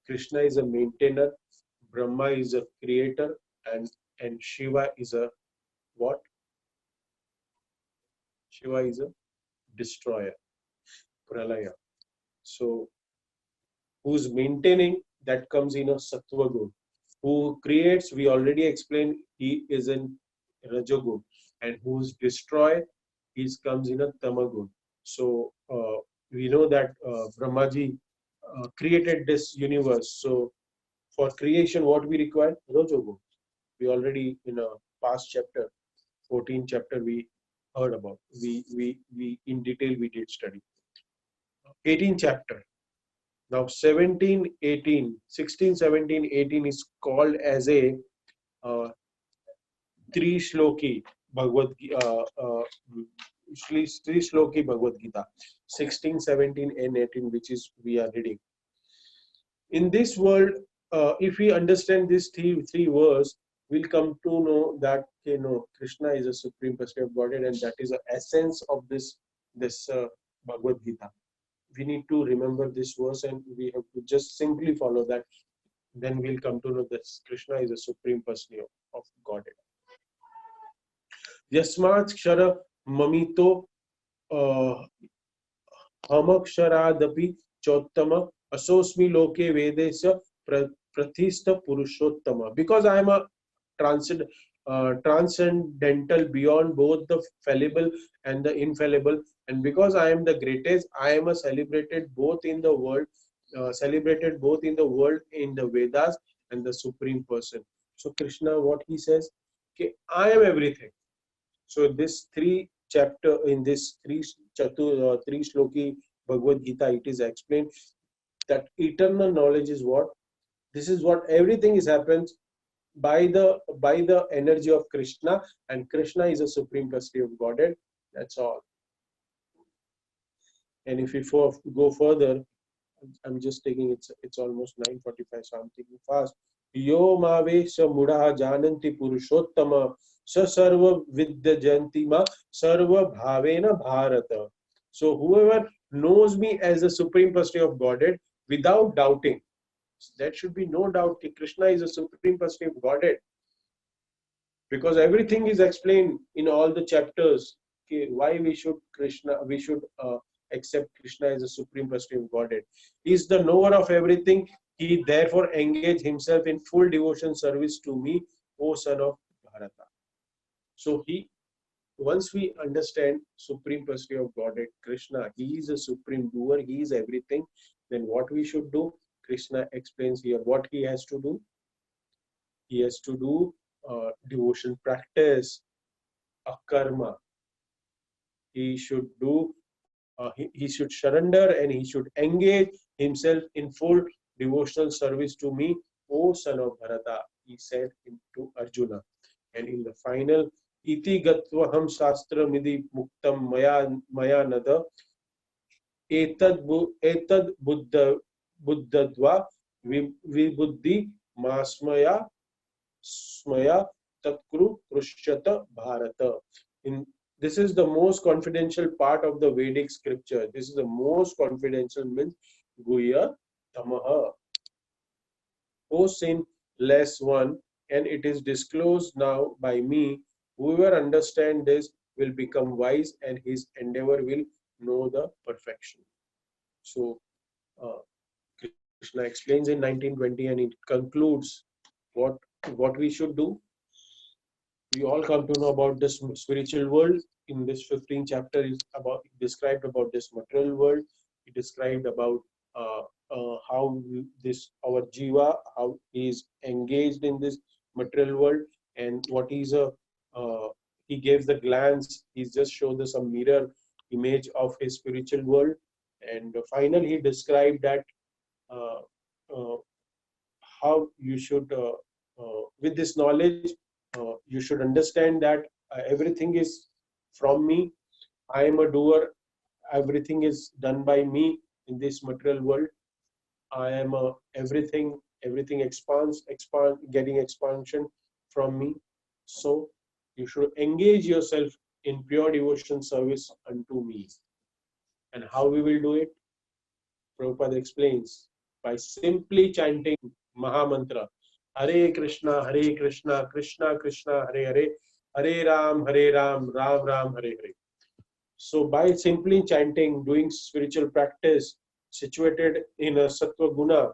Krishna is a maintainer, Brahma is a creator, and Shiva is a what? Shiva is a destroyer, pralaya. So, who's maintaining, that comes in a sattva gun. Who creates, we already explained, he is in rajagun. And who's destroy, he comes in a tamagun. So, we know that Brahmaji created this universe. So for creation, what we require? Rajogun. We already in a past chapter, 14th chapter, we heard about. We in detail we did study. 18th chapter. Now 17, 18, 16, 17, 18 is called as a Tri Shloki Bhagavad Tri Shloki Bhagavad Gita, 16, 17 and 18, which is we are reading. In this world, if we understand these three words, we'll come to know that Krishna is a supreme personality of Godhead, and that is the essence of this Bhagavad Gita. We need to remember this verse, and we have to just simply follow that. Then we'll come to know that Krishna is a supreme personality of Godhead. Yasmat Kshara Mamito Hamaksharaadapi Chottama Asosmi Loke Vedesya Prathistha Purushottama. Because I am a transcendental beyond both the fallible and the infallible, and because I am the greatest, I am a celebrated both in the world, in the Vedas and the supreme person. So Krishna, what he says, okay, I am everything. So this three chapter in this three shloki Bhagavad Gita, it is explained that eternal knowledge is what? This is what everything is happens by the energy of Krishna, and Krishna is a supreme personality of Godhead. That's all. And if we go further, I'm just taking it's almost 9:45, so I'm taking fast. Yo mavesha mudaha jananti purushottama sa sarva vidyajanti ma sarva bhavena bharata. So whoever knows me as the supreme personality of Godhead without doubting, there should be no doubt that Krishna is a supreme personality of Godhead, because everything is explained in all the chapters. Okay, why we should accept Krishna as a supreme personality of Godhead. He is the knower of everything. He therefore engaged himself in full devotion service to me, O son of Bharata. So once we understand supreme personality of Godhead, Krishna, he is a supreme doer, he is everything, then what we should do? Krishna explains here what he has to do. He has to do devotion practice, a karma. He should do he should surrender, and he should engage himself in full devotional service to me, O son of Bharata, he said to Arjuna. And in the final, iti gatvaham shastra midi muktam maya nada etad buddhadva vibuddhi masmaya smaya tatkru krushyata bharata. This is the most confidential part of the Vedic scripture. This is the most confidential, means Guhya Tamaha. O sinless one, and it is disclosed now by me. Whoever understands this will become wise, and his endeavor will know the perfection. So Krishna explains in 19:20, and it concludes what we should do. We all come to know about this spiritual world. In this 15th chapter is described about this material world. It described about how our jiva, how he is engaged in this material world, and what is he gave the glance. He just showed us a mirror image of his spiritual world, and finally he described that how you should with this knowledge you should understand that everything is from me. I am a doer. Everything is done by me in this material world. I am everything. Everything getting expansion from me. So you should engage yourself in pure devotion service unto me. And how we will do it? Prabhupada explains by simply chanting Mahamantra. Hare Krishna, Krishna Krishna, Hare Hare, Hare Ram, Ram Ram, Hare Hare. So by simply chanting, doing spiritual practice, situated in a Sattva Guna,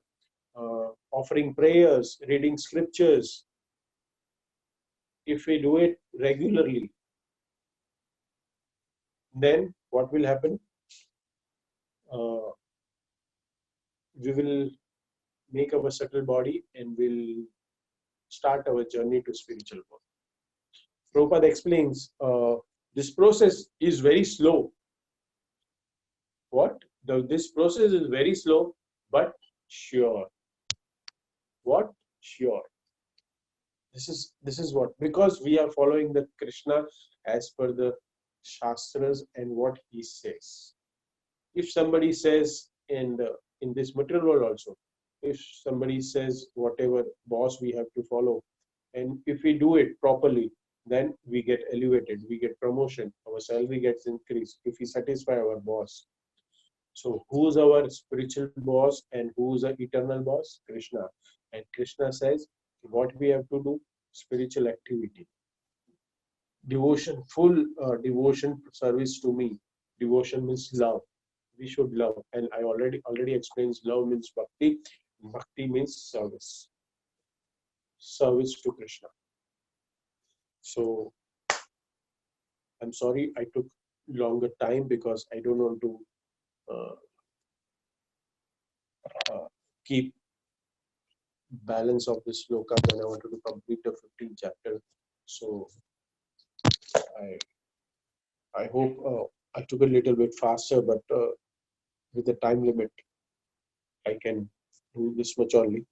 offering prayers, reading scriptures, if we do it regularly, then what will happen? We will make our subtle body and will start our journey to spiritual world. Prabhupada explains this process is very slow. This process is very slow, but sure. What? Sure. This is what, because we are following the Krishna as per the Shastras and what he says. If somebody says in this material world also, if somebody says whatever boss we have to follow, and if we do it properly, then we get elevated, we get promotion, our salary gets increased if we satisfy our boss. So who's our spiritual boss and who's the eternal boss? Krishna. And Krishna says what we have to do: spiritual activity, devotion, full devotion, service to me. Devotion means love. We should love, and I already explained. Love means bhakti. Bhakti means service, service to Krishna. So I'm sorry I took longer time because I don't want to uh, uh, keep balance of this sloka, and I wanted to complete the 15th chapter. So I I hope I took a little bit faster, but with the time limit, I can do this much only.